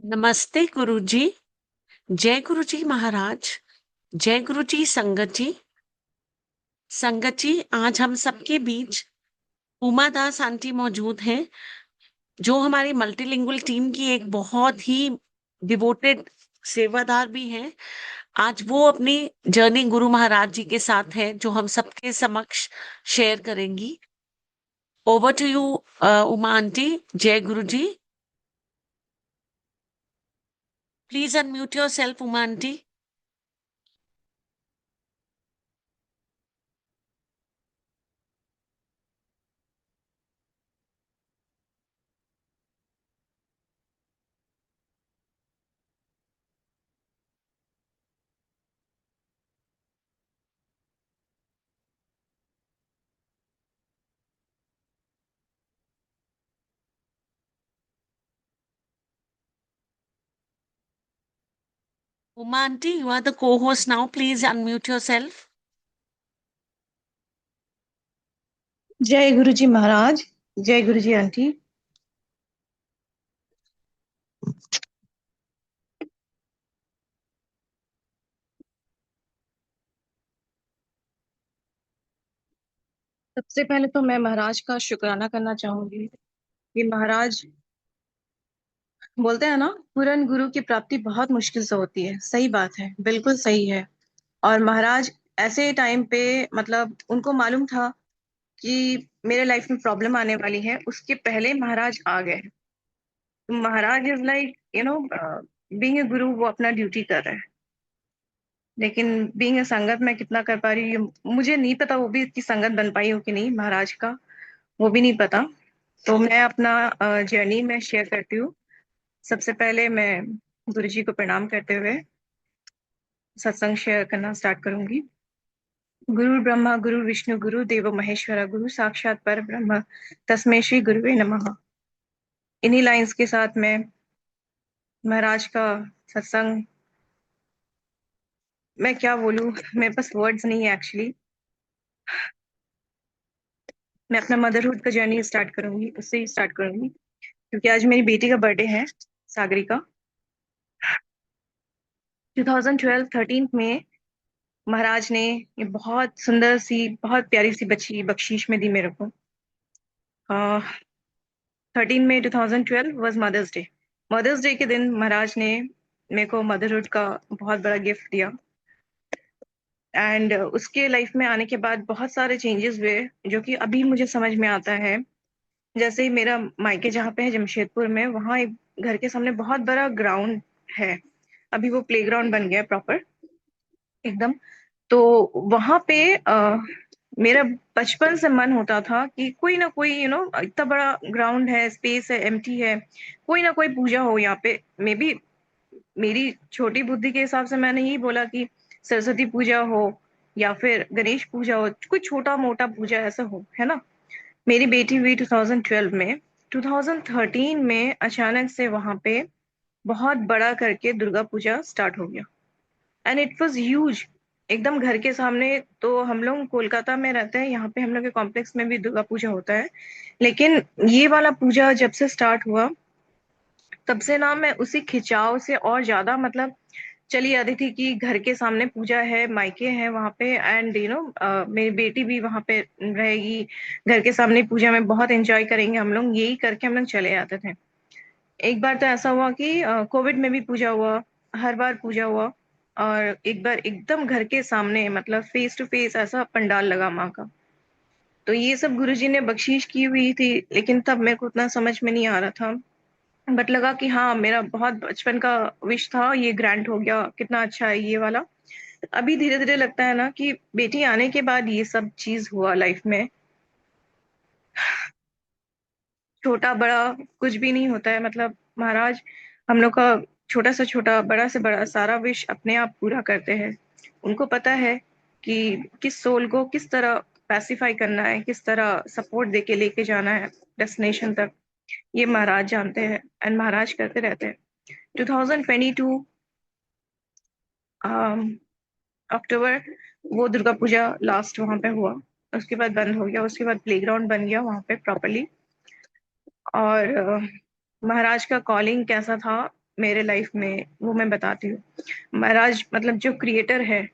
नमस्ते गुरु जी। जय गुरु जी महाराज। जय गुरु जी संगत जी। संगत जी, आज हम सबके बीच उमा दास आंटी मौजूद हैं, जो हमारी मल्टीलिंगुअल टीम की एक बहुत ही डिवोटेड सेवादार भी हैं। आज वो अपनी जर्नी गुरु महाराज जी के साथ है, जो हम सबके समक्ष शेयर करेंगी। Over to you Uma aunty. जय Guru ji. Please unmute yourself Uma aunty. Uma aunty, you are the co-host now. Please unmute yourself. जय गुरु जी महाराज। जय गुरु जी आंटी। सबसे पहले तो मैं महाराज का शुक्राना करना चाहूंगी कि महाराज बोलते हैं ना, पूर्ण गुरु की प्राप्ति बहुत मुश्किल से होती है। सही बात है, बिल्कुल सही है। और महाराज ऐसे टाइम पे मतलब उनको मालूम था कि मेरे लाइफ में प्रॉब्लम आने वाली है, उसके पहले महाराज आ गए। तो महाराज इज लाइक बीइंग ए गुरु, वो अपना ड्यूटी कर रहे हैं। लेकिन बीइंग ए संगत मैं कितना कर पा रही हूँ मुझे नहीं पता, वो भी इसकी संगत बन पाई हो कि नहीं महाराज का, वो भी नहीं पता। तो मैं अपना जर्नी में शेयर करती हूँ। सबसे पहले मैं गुरु जी को प्रणाम करते हुए सत्संग शेयर करना स्टार्ट करूंगी। गुरु ब्रह्मा गुरु विष्णु गुरु देवो महेश्वरा, गुरु साक्षात पर ब्रह्म, तस्मै श्री गुरुवे नमः। इन्हीं लाइंस के साथ मैं महाराज का सत्संग, मैं क्या बोलूं, मेरे पास वर्ड्स नहीं है एक्चुअली। मैं अपना मदरहुड का जर्नी स्टार्ट करूंगी, उससे ही स्टार्ट करूंगी, क्योंकि आज मेरी बेटी का बर्थडे है, सागरी का। 2012-13 में महाराज ने ये बहुत सुंदर सी, बहुत प्यारी सी बच्ची बख्शीश में दी मेरे को। 13 May 2012 was Mother's Day. Mother's Day के दिन महाराज ने मेरे को मदरहुड का बहुत बड़ा गिफ्ट दिया। एंड उसके लाइफ में आने के बाद बहुत सारे चेंजेस हुए, जो कि अभी मुझे समझ में आता है। जैसे ही मेरा मायके जहाँ पे है जमशेदपुर में, वहाँ एक घर के सामने बहुत बड़ा ग्राउंड है। अभी वो प्लेग्राउंड बन गया प्रॉपर एकदम। तो वहां पे मेरा बचपन से मन होता था कि कोई ना कोई इतना बड़ा ग्राउंड है, स्पेस है, एम्प्टी है, कोई ना कोई पूजा हो यहाँ पे। मे बी मेरी छोटी बुद्धि के हिसाब से मैंने यही बोला कि सरस्वती पूजा हो या फिर गणेश पूजा हो, कोई छोटा मोटा पूजा ऐसा हो, है ना। मेरी बेटी हुई 2012 में। 2013 में अचानक से वहां पे बहुत बड़ा करके दुर्गा पूजा स्टार्ट हो गया। एंड इट वाज ह्यूज, एकदम घर के सामने। तो हम लोग कोलकाता में रहते हैं, यहाँ पे हम लोग के कॉम्प्लेक्स में भी दुर्गा पूजा होता है। लेकिन ये वाला पूजा जब से स्टार्ट हुआ, तब से ना मैं उसी खिंचाव से और ज्यादा मतलब चली आती थी कि घर के सामने पूजा है, मायके है वहां पे, एंड मेरी बेटी भी वहां पे रहेगी, घर के सामने पूजा में बहुत एंजॉय करेंगे हम लोग, यही करके हम लोग चले आते थे। एक बार तो ऐसा हुआ कि कोविड में भी पूजा हुआ, हर बार पूजा हुआ। और एक बार एकदम घर के सामने, मतलब फेस टू फेस ऐसा पंडाल लगा माँ का। तो ये सब गुरुजी ने बख्शीश की हुई थी, लेकिन तब मेरे को उतना समझ में नहीं आ रहा था। बट लगा कि हाँ, मेरा बहुत बचपन का विश था, ये ग्रांट हो गया, कितना अच्छा है ये वाला। अभी धीरे धीरे लगता है ना कि बेटी आने के बाद ये सब चीज हुआ लाइफ में। छोटा बड़ा कुछ भी नहीं होता है, मतलब महाराज हम लोग का छोटा से छोटा, बड़ा से बड़ा सारा विश अपने आप पूरा करते हैं। उनको पता है कि किस सोल को किस तरह पैसिफाई करना है, किस तरह सपोर्ट दे के लेके जाना है डेस्टिनेशन तक, ये महाराज जानते हैं एंड महाराज करते रहते हैं। 2022 अक्टूबर, वो दुर्गा पूजा लास्ट वहां पे हुआ। उसके बाद बंद हो गया, उसके बाद प्लेग्राउंड बन गया वहां पे प्रॉपरली। और महाराज का कॉलिंग कैसा था, मेरे लाइफ में, वो मैं बताती हूँ। महाराज मतलब जो क्रिएटर है,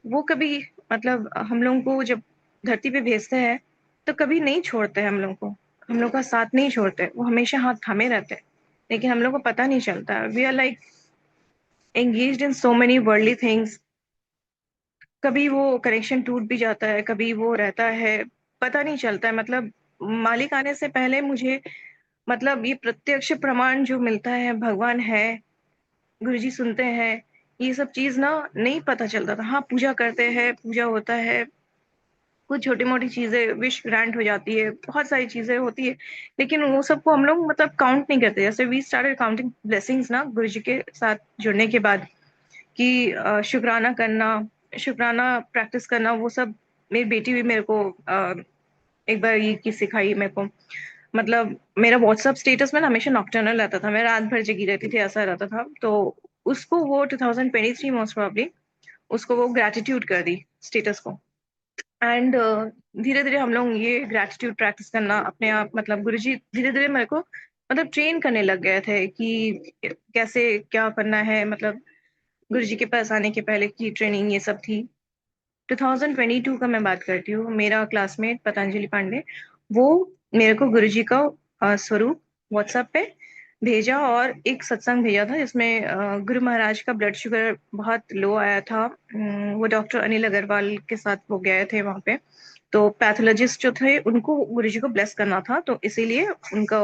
वो कभी मतलब हम लोगों को जब धरती पे भेजते हैं तो कभी नहीं छोड़ते हैं हम लोग को, हम लोग का साथ नहीं छोड़ते, वो हमेशा हाथ थामे रहते हैं। लेकिन हम लोग को पता नहीं चलता, we are like engaged in so many worldly things. कभी वो कनेक्शन टूट भी जाता है, कभी वो रहता है, पता नहीं चलता है। मतलब मालिक आने से पहले मुझे मतलब ये प्रत्यक्ष प्रमाण जो मिलता है, भगवान है, गुरुजी सुनते हैं, ये सब चीज ना नहीं पता चलता था। हाँ, पूजा करते हैं, पूजा होता है, कुछ छोटी मोटी चीजें विश ग्रांट हो जाती है, बहुत सारी चीजें होती है, लेकिन वो सबको हम लोग मतलब काउंट नहीं करते। जैसे वी स्टार्टेड काउंटिंग ब्लेसिंग्स ना गुरुजी के साथ जुड़ने के बाद, कि शुक्राना करना, शुक्राना प्रैक्टिस करना, वो सब मेरी बेटी भी मेरे को एक बार ये की सिखाई मेरे को। मतलब मेरा व्हाट्सएप स्टेटस में ना हमेशा नॉकटर्नल रहता था, मैं रात भर जगी रहती थी, ऐसा रहता था। तो उसको वो 2023 मोस्ट प्रोबेबली उसको वो ग्रेटिट्यूड कर दी स्टेटस को। एंड धीरे धीरे हम लोग ये ग्रेटिट्यूड प्रैक्टिस करना अपने आप, मतलब गुरुजी धीरे धीरे मेरे को मतलब ट्रेन करने लग गए थे कि कैसे क्या करना है। मतलब गुरुजी के पास आने के पहले की ट्रेनिंग ये सब थी। 2022 का मैं बात करती हूँ। मेरा क्लासमेट पतंजलि पांडे, वो मेरे को गुरुजी का स्वरूप व्हाट्सएप पे भेजा, और एक सत्संग भेजा था जिसमें गुरु महाराज का ब्लड शुगर बहुत लो आया था। वो डॉक्टर अनिल अग्रवाल के साथ वो गए थे वहां पे। तो पैथोलॉजिस्ट जो थे उनको गुरुजी को ब्लेस करना था, तो इसीलिए उनका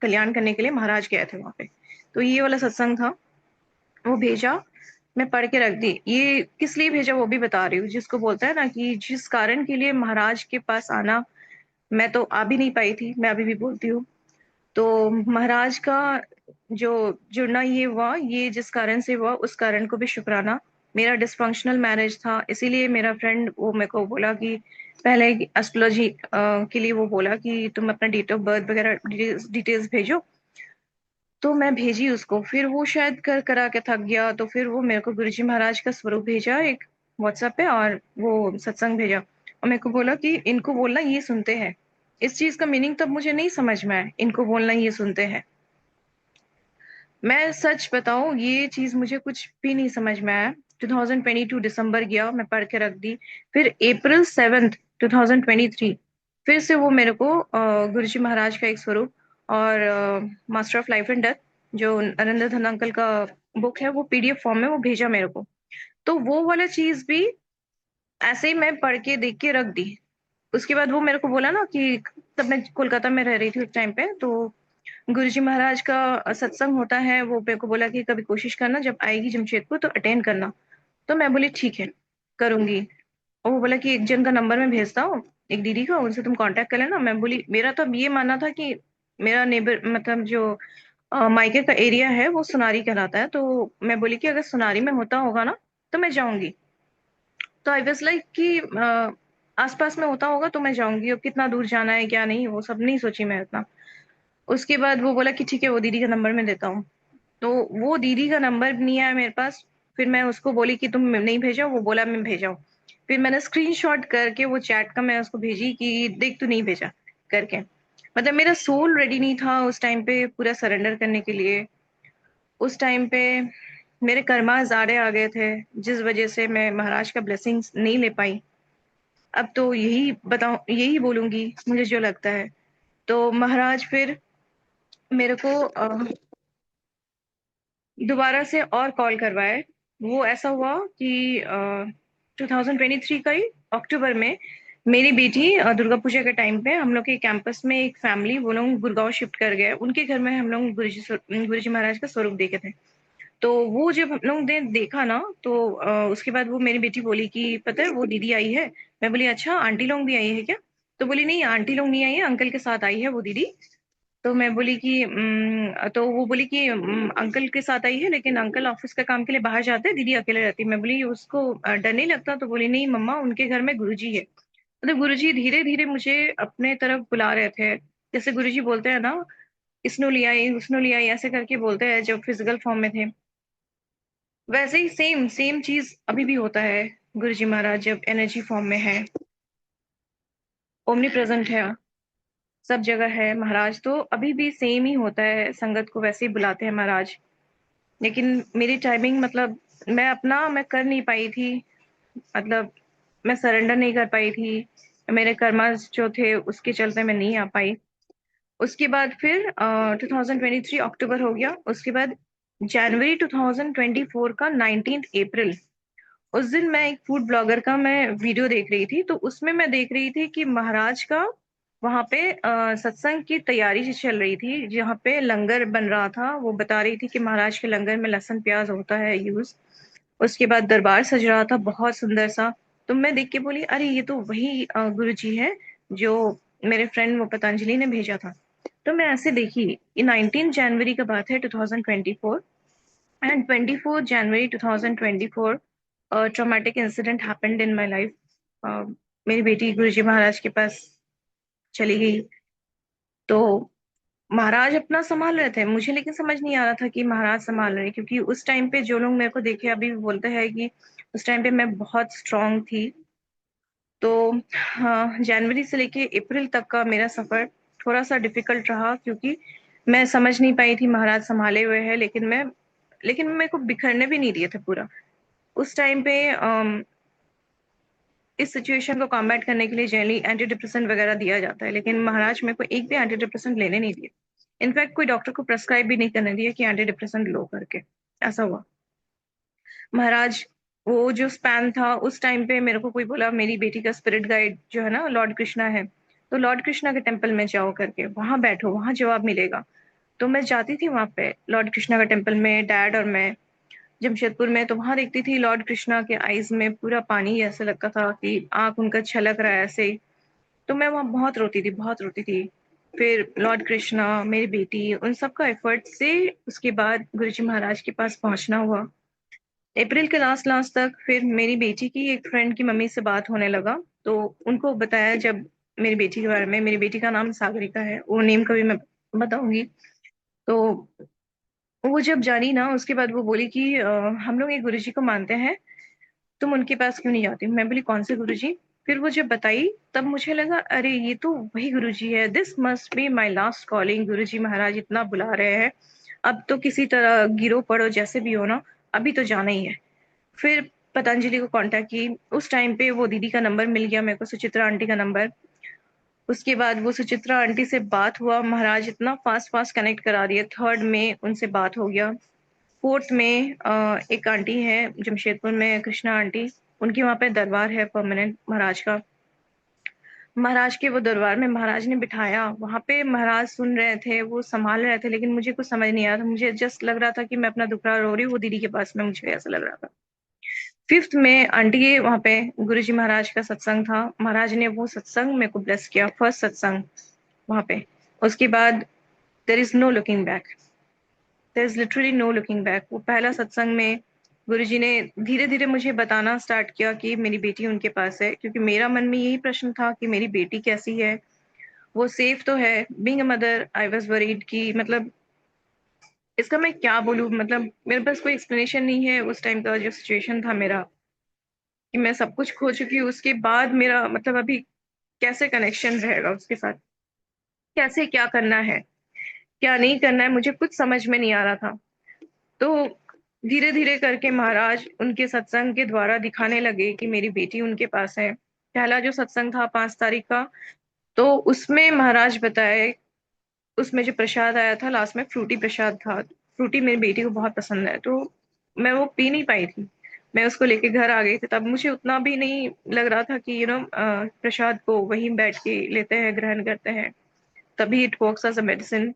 कल्याण करने के लिए महाराज गए थे वहां पे। तो ये वाला सत्संग था, वो भेजा, मैं पढ़ के रख दी। ये किस लिए भेजा वो भी बता रही हूँ। जिसको बोलता है ना कि जिस कारण के लिए महाराज के पास आना, मैं तो आ भी नहीं पाई थी, मैं अभी भी बोलती हूँ। तो महाराज का जो जुड़ना ये हुआ, ये जिस कारण से हुआ उस कारण को भी शुक्राना। मेरा डिसफंक्शनल मैरिज था, इसीलिए मेरा फ्रेंड वो मेरे को बोला कि पहले एस्ट्रोलॉजी के लिए वो बोला कि तुम अपना डेट ऑफ बर्थ वगैरह डिटेल्स भेजो। तो मैं भेजी उसको, फिर वो शायद कर करा के थक गया, तो फिर वो मेरे को गुरुजी महाराज का स्वरूप भेजा एक व्हाट्सएप पे, और वो सत्संग भेजा, और मेरे को बोला कि इनको बोलना ये सुनते हैं। इस चीज का मीनिंग तब मुझे नहीं समझ में आया, इनको बोलना ये सुनते हैं। मैं सच बताऊं, ये चीज मुझे कुछ भी नहीं समझ में आया। 2022 दिसंबर गया, मैं पढ़ के रख दी। फिर April 7, 2023 फिर से वो मेरे को गुरुजी महाराज का एक स्वरूप और master of life and death, जो नरेंद्र धन अंकल का बुक है, वो PDF फॉर्म में वो भेजा मेरे को। तो वो वाला चीज भी ऐसे ही मैं पढ़ के देख के रख दी। उसके बाद वो मेरे को बोला ना कि तब मैं कोलकाता में रह रही थी उस टाइम पे, तो गुरुजी महाराज का सत्संग होता है, वो मेरे को बोला कि कभी कोशिश करना, जब आएगी जमशेदपुर तो अटेंड करना। तो मैं बोली ठीक है, करूंगी। और वो बोला कि एक जन का नंबर मैं भेजता हूँ, एक दीदी का, उनसे तुम कांटेक्ट कर लेना। मैं बोली मेरा तो अब ये मानना था कि मेरा नेबर मतलब जो मायके का एरिया है वो सुनारी कहलाता है, तो मैं बोली कि अगर सुनारी में होता होगा ना तो मैं जाऊंगी। तो आई वाज लाइक कि आसपास में होता होगा तो मैं जाऊंगी, अब कितना दूर जाना है क्या नहीं वो सब नहीं सोची मैं उतना। उसके बाद वो बोला कि ठीक है, वो दीदी का नंबर मैं देता हूँ। तो वो दीदी का नंबर भी नहीं आया मेरे पास। फिर मैं उसको बोली कि तुम नहीं भेजो, वो बोला मैं भेजाऊँ। फिर मैंने स्क्रीनशॉट करके वो चैट का मैं उसको भेजी कि देख तू नहीं भेजा करके। मतलब मेरा सोल रेडी नहीं था उस टाइम पे पूरा सरेंडर करने के लिए। उस टाइम पे मेरे कर्मा ज़्यादा आ गए थे, जिस वजह से मैं महाराज का ब्लेसिंग्स नहीं ले पाई। अब तो यही बताऊं, यही बोलूंगी मुझे जो लगता है। तो महाराज फिर मेरे को दोबारा से और कॉल करवाए। वो ऐसा हुआ कि 2023 का ही अक्टूबर में मेरी बेटी दुर्गा पूजा के टाइम पे हम लोग के कैंपस में एक फैमिली, वो लोग गुड़गांव शिफ्ट कर गए, उनके घर में हम लोग गुरुजी महाराज का स्वरूप देखे थे। तो वो जब हम लोग ने देखा ना, तो उसके बाद वो मेरी बेटी बोली कि पता है वो दीदी आई है। मैं बोली अच्छा, आंटी लोग भी आई है क्या? तो बोली नहीं, आंटी लोग नहीं आई है, अंकल के साथ आई है वो दीदी। तो मैं बोली कि तो वो बोली कि अंकल के साथ आई है, लेकिन अंकल ऑफिस का काम के लिए बाहर जाते हैं, दीदी अकेले रहती है। मैं बोली उसको डर नहीं लगता? तो बोली नहीं मम्मा, उनके घर में गुरुजी है। मतलब गुरुजी धीरे धीरे मुझे अपने तरफ बुला रहे थे। जैसे गुरुजी बोलते हैं ना, इसनो लिया उसनो लिया, ऐसे करके बोलते हैं जब फिजिकल फॉर्म में थे। वैसे ही सेम सेम चीज अभी भी होता है। गुरुजी महाराज जब एनर्जी फॉर्म में है, ओमनी प्रेजेंट है, सब जगह है महाराज, तो अभी भी सेम ही होता है, संगत को वैसे ही बुलाते हैं महाराज। लेकिन मेरी टाइमिंग मतलब मैं कर नहीं पाई थी, मतलब मैं सरेंडर नहीं कर पाई थी। मेरे कर्मास जो थे उसके चलते मैं नहीं आ पाई। उसके बाद फिर 2023 अक्टूबर हो गया। उसके बाद जनवरी 2024 का 19 अप्रैल, उस दिन मैं एक फूड ब्लॉगर का मैं वीडियो देख रही थी, तो उसमें मैं देख रही थी कि महाराज का वहां पे सत्संग की तैयारी चल रही थी, जहाँ पे लंगर बन रहा था। वो बता रही थी कि महाराज के लंगर में लहसुन प्याज होता है यूज। उसके बाद दरबार सज रहा था बहुत सुंदर सा। तो मैं देख के बोली, अरे ये तो वही गुरु जी है जो मेरे फ्रेंड वो पतंजलि ने भेजा था। तो मैं ऐसे देखी, ये 19 जनवरी का बात है 2024, and 24 January 2024 traumatic incident happened in my life. मेरी बेटी गुरुजी महाराज के पास चली गई। तो महाराज अपना संभाल रहे थे, मुझे लेकिन समझ नहीं आ रहा था कि महाराज संभाल रहे हैं, क्योंकि उस टाइम पे जो लोग मेरे को देखे अभी भी बोलते हैं कि उस टाइम पे मैं बहुत स्ट्रांग थी। तो हाँ, जनवरी से लेके अप्रैल तक का मेरा सफर थोड़ा सा डिफिकल्ट रहा, क्योंकि मैं समझ नहीं पाई थी महाराज संभाले हुए हैं, लेकिन मेरे को बिखरने भी नहीं दिए थे पूरा उस टाइम पे। इस सिचुएशन को कॉम्बैट करने के लिए जनरली एंटी डिप्रेसेंट वगैरह दिया जाता है, लेकिन महाराज मेरे को एक भी एंटी डिप्रेसेंट लेने नहीं दिए। इनफैक्ट कोई डॉक्टर को प्रेस्क्राइब भी नहीं करने दिया कि एंटी डिप्रेसेंट लो करके। ऐसा हुआ। महाराज वो जो स्पैन था उस टाइम पे मेरे को कोई बोला मेरी बेटी का स्पिरिट गाइड जो है ना लॉर्ड कृष्णा है, तो लॉर्ड कृष्णा के टेम्पल में जाओ करके, वहां बैठो, वहां जवाब मिलेगा। तो मैं जाती थी वहां पे लॉर्ड कृष्णा का टेम्पल में, डैड और मैं, जमशेदपुर में। तो वहां देखती थी लॉर्ड कृष्णा के आईज में पूरा पानी, ऐसे लगता था कि आंख उनका छलक रहा है ऐसे ही। तो मैं वहां बहुत रोती थी, बहुत रोती थी। फिर लॉर्ड कृष्णा, मेरी बेटी, उन सब का एफर्ट से उसके बाद गुरुजी महाराज के पास पहुंचना हुआ। अप्रैल के लास्ट लास्ट तक फिर मेरी बेटी की एक फ्रेंड की मम्मी से बात होने लगा। तो उनको बताया जब मेरी बेटी के बारे में, मेरी बेटी का नाम सागरिका है, वो नेम कभी मैं बताऊंगी। तो वो जब जानी ना, उसके बाद वो बोली कि हम लोग एक गुरुजी को मानते हैं, तुम उनके पास क्यों नहीं जाती?" मैं बोली, "कौन से गुरुजी?" फिर वो जब बताई तब मुझे लगा, अरे ये तो वही गुरुजी है, this must be my last calling. Guruji Maharaj इतना बुला रहे हैं, अब तो किसी तरह गिरो पड़ो जैसे भी हो ना, अभी तो जाना ही है। फिर पतंजलि को कांटेक्ट की। उस टाइम पे वो दीदी का नंबर मिल गया मेरे को, सुचित्रा आंटी का नंबर। उसके बाद वो सुचित्रा आंटी से बात हुआ, महाराज इतना फास्ट फास्ट कनेक्ट करा दिए। 3 में उनसे बात हो गया। 4 में एक आंटी है जमशेदपुर में, कृष्णा आंटी, उनकी वहां पे दरबार है परमानेंट महाराज का। महाराज के वो दरबार में महाराज ने बिठाया, वहां पे महाराज सुन रहे थे, वो संभाल रहे थे, लेकिन मुझे कुछ समझ नहीं आया था। मुझे जस्ट लग रहा था कि मैं अपना दुखड़ा रो रही हूँ वो दीदी के पास में, मुझे ऐसा लग रहा था। 5 में आंटी के वहां पे गुरुजी महाराज का सत्संग था, महाराज ने वो सत्संग मेरे को ब्लेस किया, फर्स्ट सत्संग वहां पे। उसके बाद there is no looking back, there is literally no looking back. वो पहला सत्संग में गुरुजी ने धीरे धीरे मुझे बताना स्टार्ट किया कि मेरी बेटी उनके पास है, क्योंकि मेरा मन में यही प्रश्न था कि मेरी बेटी कैसी है, वो सेफ तो है। Being a mother I was worried कि मतलब इसका मैं क्या बोलूं, मतलब मेरे पास कोई एक्सप्लेनेशन नहीं है। उस टाइम का जो सिचुएशन था मेरा, कि मैं सब कुछ खो चुकी हूँ, उसके बाद मेरा मतलब अभी कैसे कनेक्शन रहेगा उसके साथ, कैसे क्या करना है, क्या नहीं करना है, मुझे कुछ समझ में नहीं आ रहा था। तो धीरे धीरे करके महाराज उनके सत्संग के द्वारा दिखाने लगे कि मेरी बेटी उनके पास है। पहला जो सत्संग था 5 तारीख का, तो उसमें महाराज बताए, उसमें जो प्रसाद आया था लास्ट में, फ्रूटी प्रसाद था। फ्रूटी मेरी बेटी को बहुत पसंद है, तो मैं वो पी नहीं पाई थी। मैं उसको लेके घर आ गई थी, तब मुझे उतना भी नहीं लग रहा था कि प्रसाद को वहीं बैठ के लेते हैं, ग्रहण करते हैं, तभी it works as a medicine.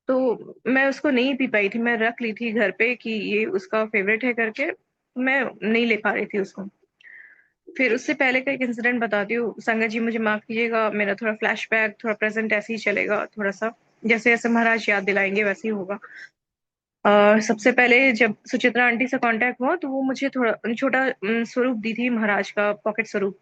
तो मैं उसको नहीं पी पाई थी, मैं रख ली थी घर पे कि ये उसका फेवरेट है करके, मैं नहीं ले पा रही थी उसको। फिर उससे पहले का एक इंसिडेंट बताती हूँ। संगत जी मुझे माफ कीजिएगा, मेरा थोड़ा फ्लैशबैक, थोड़ा प्रेजेंट ऐसे ही चलेगा, थोड़ा सा जैसे जैसे महाराज याद दिलाएंगे वैसे ही होगा। सबसे पहले जब सुचित्रा आंटी से कांटेक्ट हुआ, तो वो मुझे थोड़ा छोटा स्वरूप दी थी महाराज का, पॉकेट स्वरूप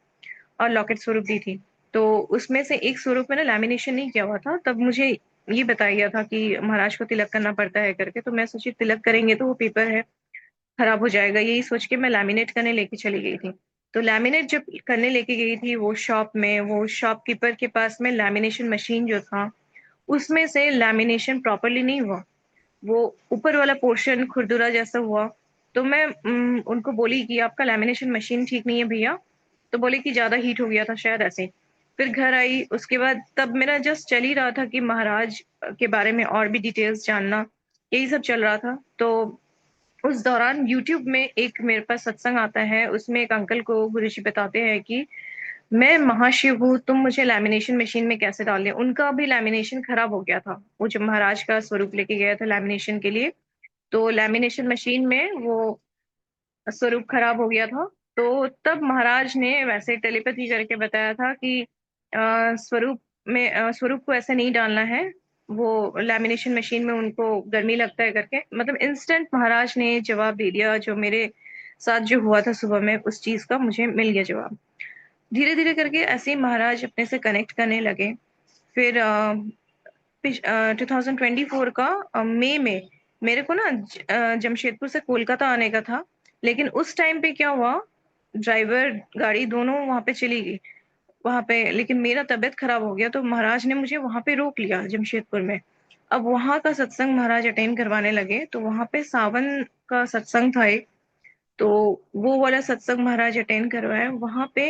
और लॉकेट स्वरूप दी थी। तो उसमें से एक स्वरूप मैंने लैमिनेशन नहीं किया हुआ था, तब मुझे ये बताया गया था कि महाराज को तिलक करना पड़ता है करके। तो मैं सोची तिलक करेंगे तो वो पेपर है, खराब हो जाएगा, यही सोच के मैं लैमिनेट करने लेके चली गई थी। तो लैमिनेट जब करने लेके गई थी वो शॉप में, वो शॉपकीपर के पास में लैमिनेशन मशीन जो था, उसमें से लैमिनेशन प्रॉपरली नहीं हुआ। वो ऊपर वाला पोर्शन खुरदुरा जैसा हुआ। तो मैं उनको बोली कि आपका लैमिनेशन मशीन ठीक नहीं है भैया। तो बोले कि ज्यादा हीट हो गया था शायद, ऐसे। फिर घर आई, उसके बाद तब मेरा जस्ट चल ही रहा था कि महाराज के बारे में और भी डिटेल्स जानना, यही सब चल रहा था। तो उस दौरान यूट्यूब में एक मेरे पास सत्संग आता है, उसमें एक अंकल को गुरुजी बताते हैं कि मैं महाशिव हूँ, तुम मुझे लैमिनेशन मशीन में कैसे डाल दें। उनका भी लैमिनेशन खराब हो गया था, वो जब महाराज का स्वरूप लेके गया था लैमिनेशन के लिए, तो लैमिनेशन मशीन में वो स्वरूप खराब हो गया था। तो तब महाराज ने वैसे टेलीपैथी करके बताया था कि स्वरूप में स्वरूप को ऐसे नहीं डालना है, वो लैमिनेशन मशीन में उनको गर्मी लगता है करके। मतलब इंस्टेंट महाराज ने जवाब दे दिया, जो मेरे साथ जो हुआ था सुबह में उस चीज का मुझे मिल गया जवाब। धीरे धीरे करके ऐसे ही महाराज अपने से कनेक्ट करने लगे। फिर 2024 का मई में मेरे को ना जमशेदपुर से कोलकाता आने का था। लेकिन उस टाइम पे क्या हुआ, ड्राइवर गाड़ी दोनों वहां पे चली गई वहां पे, लेकिन मेरा तबीयत खराब हो गया तो महाराज ने मुझे वहां पे रोक लिया जमशेदपुर में। अब वहां का सत्संग महाराज अटेंड करवाने लगे, तो वहां पे सावन का सत्संग था एक। तो वो वाला सत्संग महाराज अटेंड करवाए वहां पे।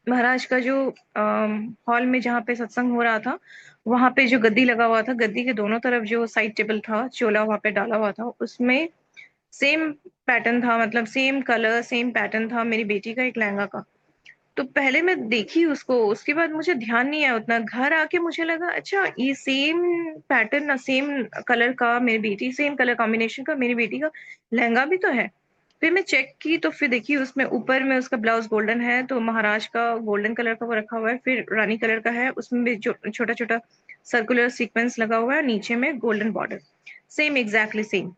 महाराज का जो हॉल में जहाँ पे सत्संग हो रहा था, वहां पे जो गद्दी लगा हुआ था, गद्दी के दोनों तरफ जो साइड टेबल था, चोला वहां पे डाला हुआ था, उसमें सेम पैटर्न था, मतलब सेम कलर सेम पैटर्न था मेरी बेटी का एक लहंगा का। तो पहले मैं देखी उसको, उसके बाद मुझे ध्यान नहीं आया उतना। घर आके मुझे लगा अच्छा ये सेम पैटर्न सेम कलर का मेरी बेटी, सेम कलर कॉम्बिनेशन का मेरी बेटी का लहंगा भी तो है। फिर मैं चेक की तो फिर देखी उसमें ऊपर में उसका ब्लाउज गोल्डन है, तो महाराज का गोल्डन कलर का वो रखा हुआ है, फिर रानी कलर का है, उसमें भी जो छोटा छोटा सर्कुलर सीक्वेंस लगा हुआ है, नीचे में golden border, same exactly same.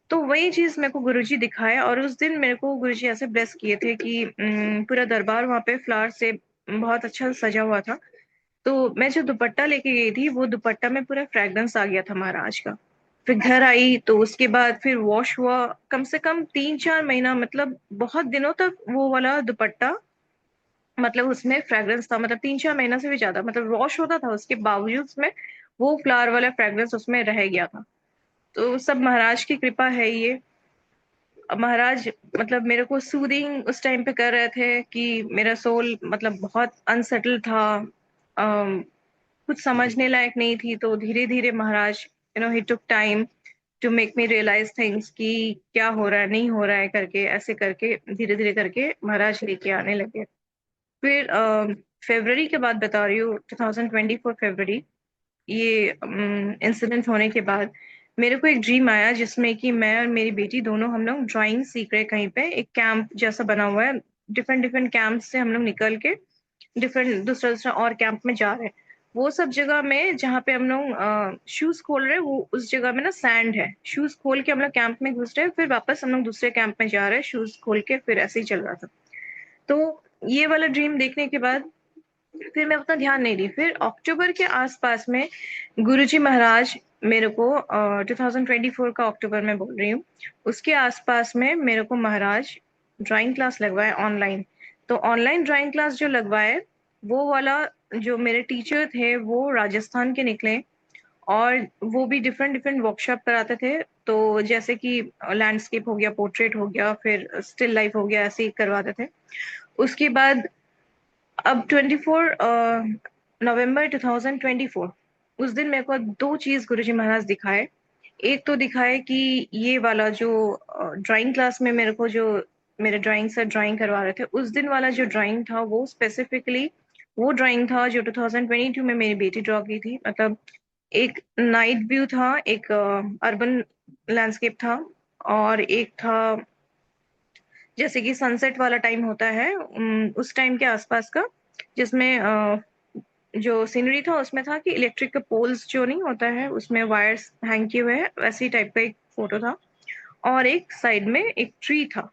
तो वही चीज मेरे को गुरुजी दिखाया, और उस दिन मेरे को गुरुजी ऐसे ब्लेस किए थे कि पूरा दरबार वहां पे फ्लावर से बहुत अच्छा सजा हुआ था। तो मैं जो दुपट्टा लेके गई थी, वो दुपट्टा में पूरा फ्रेग्रेंस आ गया था महाराज का। फिर घर आई तो उसके बाद फिर वॉश हुआ, कम से कम 3-4 महीना, मतलब बहुत दिनों तक वो वाला दुपट्टा, मतलब उसमें फ्रेग्रेंस था, मतलब 3-4 महीना से भी ज्यादा, मतलब वॉश होता था उसके बावजूद उसमें वो फ्लावर वाला फ्रेग्रेंस उसमें रह गया था। तो सब महाराज की कृपा है ये। अब महाराज मतलब मेरे को सूदिंग उस टाइम पे कर रहे थे कि मेरा सोल मतलब बहुत अनसेटल था, कुछ समझने लायक नहीं थी। तो धीरे धीरे Maharaj he took time to make me realise things कि क्या हो रहा है नहीं हो रहा है करके, ऐसे करके धीरे धीरे करके महाराज लेके आने लगे। फिर फरवरी के बाद बता रही हूँ, 2024 फरवरी, ये इंसिडेंट होने के बाद मेरे को एक ड्रीम आया जिसमें कि मैं और मेरी बेटी दोनों हम लोग ड्राइंग सीख रहे, कहीं पे एक कैंप जैसा बना हुआ है, डिफरेंट डिफरेंट कैंप से हम लोग निकल के डिफरेंट दूसरा दूसरा और कैंप में जा रहे हैं। वो सब जगह में जहाँ पे हम लोग शूज खोल रहे हैं, वो उस जगह में ना सैंड है, शूज खोल के हम लोग कैंप में घुस रहे हैं, फिर वापस हम लोग दूसरे कैंप में जा रहे हैं शूज खोल के, फिर ऐसे ही चल रहा था। तो ये वाला ड्रीम देखने के बाद फिर मैं उतना ध्यान नहीं दी। फिर अक्टूबर के आसपास में गुरुजी महाराज मेरे को 2024 का अक्टूबर में बोल रही हूँ, उसके आसपास में मेरे को महाराज ड्राइंग क्लास लगवाए ऑनलाइन। तो ऑनलाइन ड्राइंग क्लास जो लगवाए, वो वाला जो मेरे टीचर थे वो राजस्थान के निकले, और वो भी डिफरेंट डिफरेंट वर्कशॉप कराते थे। तो जैसे कि लैंडस्केप हो गया, पोर्ट्रेट हो गया, फिर स्टिल लाइफ हो गया, ऐसे ही करवाते थे। उसके बाद अब 24 नवंबर 2024, उस दिन मेरे को दो चीज गुरुजी महाराज दिखाए। एक तो दिखाए कि ये वाला जो ड्राइंग क्लास में मेरे को जो मेरे ड्राइंग से ड्राइंग करवा रहे थे, उस दिन वाला जो ड्राइंग था वो स्पेसिफिकली वो ड्राइंग था जो 2022 में मेरी बेटी ड्रॉ की थी। मतलब एक नाइट व्यू था, एक अर्बन लैंडस्केप था, और एक था जैसे कि सनसेट वाला टाइम होता है, उस टाइम के आसपास का, जिसमें जो सीनरी था उसमें था कि इलेक्ट्रिक के पोल्स जो नहीं होता है उसमें वायर्स हैंग किए हुए हैं, वैसी टाइप का एक फोटो था। और एक साइड में एक ट्री था।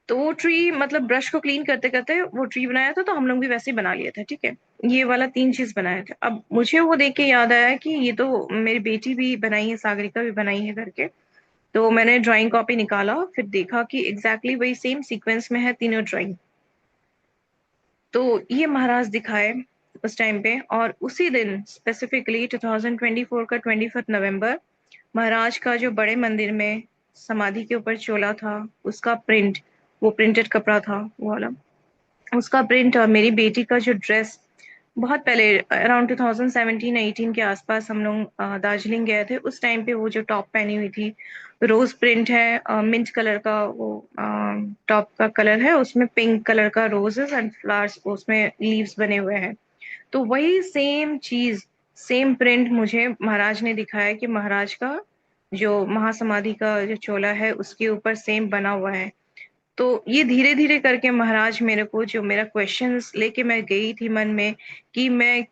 तो वो ट्री मतलब ब्रश को क्लीन करते करते वो ट्री बनाया था, तो हम लोग भी वैसे ही बना लिए थे, ठीक है। ये वाला तीन चीज बनाए थे। अब मुझे वो देख के याद आया कि ये तो मेरी बेटी भी बनाई है, सागरिका भी बनाई है करके। तो मैंने ड्राइंग कॉपी निकाला, फिर देखा कि एग्जैक्टली वही सेम सीक्वेंस में है तीनों ड्राइंग। तो ये महाराज दिखाए उस टाइम पे। और उसी दिन स्पेसिफिकली 2024 का 25 नवंबर महाराज का जो बड़े मंदिर में समाधि के ऊपर चोला था, उसका प्रिंट, वो प्रिंटेड कपड़ा था वो वाला, उसका प्रिंट, और मेरी बेटी का जो ड्रेस, बहुत पहले अराउंड 2017-18 के आसपास हम लोग दार्जिलिंग गए थे। उस टाइम पे वो जो टॉप पहनी हुई थी, रोज प्रिंट है, मिंट कलर का वो टॉप का कलर है, उसमें पिंक कलर का रोजेस एंड फ्लावर्स, उसमें लीव्स बने हुए हैं। तो वही सेम चीज, सेम प्रिंट मुझे महाराज ने दिखाया कि महाराज का जो महासमाधि का जो चोला है उसके ऊपर सेम बना हुआ है। तो ये धीरे धीरे करके महाराज मेरे को, जो मेरा क्वेश्चंस लेके मैं गई थी मन में कि मैं,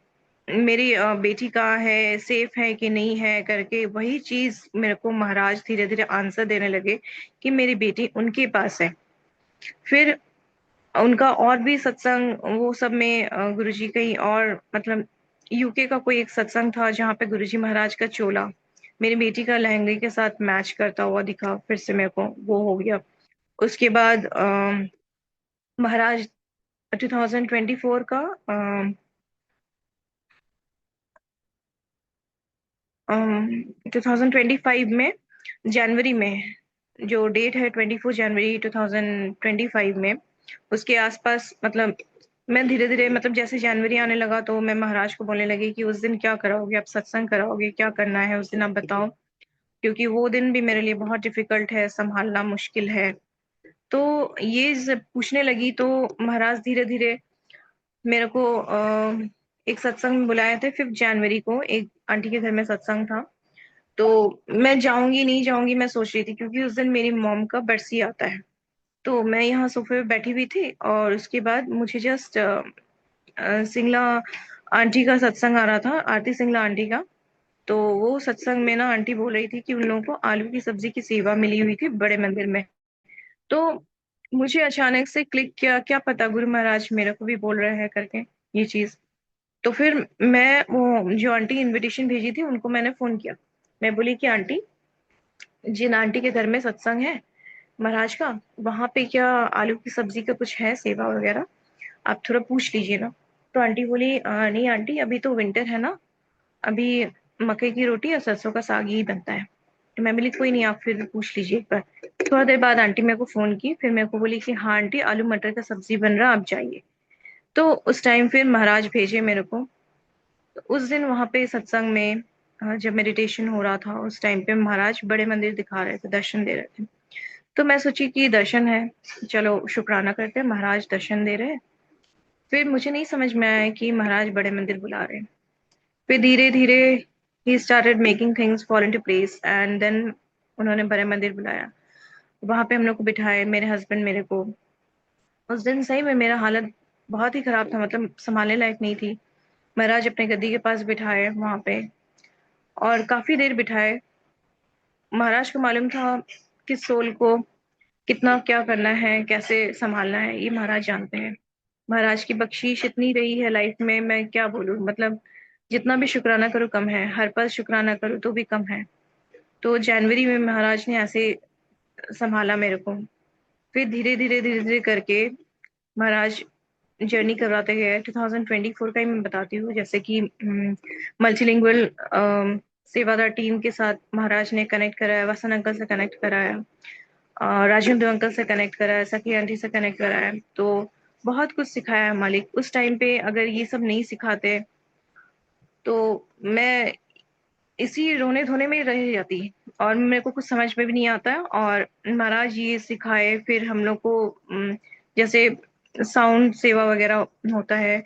मेरी बेटी कहाँ है, सेफ है कि नहीं है करके, वही चीज मेरे को महाराज धीरे धीरे आंसर देने लगे कि मेरी बेटी उनके पास है। फिर उनका और भी सत्संग, वो सब में गुरुजी कहीं और, मतलब यूके का कोई एक सत्संग था जहाँ पे गुरुजी महाराज का चोला मेरी बेटी का लहंगे के साथ मैच करता हुआ दिखा, फिर से मेरे को वो हो गया। उसके बाद महाराज 2024 का 2025 में जनवरी में, जो डेट है 24 जनवरी 2025 में, उसके आसपास, मतलब मैं धीरे धीरे, मतलब जैसे जनवरी आने लगा तो मैं महाराज को बोलने लगी कि उस दिन क्या कराओगे, आप सत्संग कराओगे, क्या करना है उस दिन आप बताओ, क्योंकि वो दिन भी मेरे लिए बहुत डिफिकल्ट है, संभालना मुश्किल है। तो ये जब पूछने लगी तो महाराज धीरे धीरे मेरे को एक सत्संग में बुलाए थे 5 जनवरी को, एक आंटी के घर में सत्संग था। तो मैं जाऊंगी नहीं जाऊंगी मैं सोच रही थी, क्योंकि उस दिन मेरी मॉम का बरसी आता है। तो मैं यहाँ सोफे पे बैठी हुई थी और उसके बाद मुझे जस्ट सिंगला आंटी का सत्संग आ रहा था, आरती सिंगला आंटी का। तो वो सत्संग में ना आंटी बोल रही थी कि उन लोगों को आलू की सब्जी की सेवा मिली हुई थी बड़े मंदिर में। तो मुझे अचानक से क्लिक किया, क्या पता गुरु महाराज मेरे को भी बोल रहे हैं करके ये चीज। तो फिर मैं, वो जो आंटी इनविटेशन भेजी थी उनको मैंने फोन किया। मैं बोली कि आंटी, जिन आंटी के घर में सत्संग है महाराज का, वहां पे क्या आलू की सब्जी का कुछ है सेवा वगैरह, आप थोड़ा पूछ लीजिए ना। तो आंटी बोली, नहीं आंटी, अभी तो विंटर है ना, अभी मकई की रोटी और सरसों का साग ही बनता है। तो मैं बोली कोई नहीं, आप फिर पूछ लीजिए एक बार। थोड़ा देर बाद आंटी मेरे को फोन की, फिर मेरे को बोली कि हाँ आंटी, आलू मटर का सब्जी बन रहा, आप जाइए। तो उस टाइम फिर महाराज भेजे मेरे को। तो उस दिन वहां पे सत्संग में जब मेडिटेशन हो रहा था, उस टाइम पे महाराज बड़े मंदिर दिखा रहे थे, दर्शन दे रहे थे। तो मैं सोची कि दर्शन है, चलो शुक्राना करते हैं, महाराज दर्शन दे रहे हैं। फिर मुझे नहीं समझ में आया कि महाराज बड़े मंदिर बुला रहे हैं। फिर धीरे धीरे he started making things fall into place, and then उन्होंने बड़े मंदिर बुलाया। वहां पे हम लोग को बिठाए, मेरे हस्बैंड मेरे को। उस दिन सही में मेरा हालत बहुत ही खराब था, मतलब संभालने लायक नहीं थी। महाराज अपने गद्दी के पास बिठाए वहां पे, और काफी देर बिठाए। महाराज को मालूम था किस सोल को कितना क्या करना है, कैसे संभालना है, ये महाराज जानते हैं। महाराज की बख्शीश इतनी रही है लाइफ में, मैं क्या बोलूं, मतलब जितना भी शुक्राना करूँ कम है, हर पल शुक्राना करूँ तो भी कम है। तो जनवरी में महाराज ने ऐसे संभाला मेरे को। फिर धीरे धीरे धीरे धीरे करके महाराज जर्नी करवाते गए। 2024 का ही मैं बताती हूँ, जैसे कि मल्टीलिंगुअल सेवादार टीम के साथ महाराज ने कनेक्ट कराया, वसन अंकल से कनेक्ट कराया, राजेंद्र अंकल से कनेक्ट कराया, सखी आंटी से कनेक्ट कराया। तो बहुत कुछ सिखाया है मालिक। उस टाइम पे अगर ये सब नहीं सिखाते तो मैं इसी रोने धोने में रह जाती, और मेरे को कुछ समझ में भी नहीं आता। और महाराज ये सिखाए, फिर हम लोग को जैसे साउंड सेवा वगैरह होता है,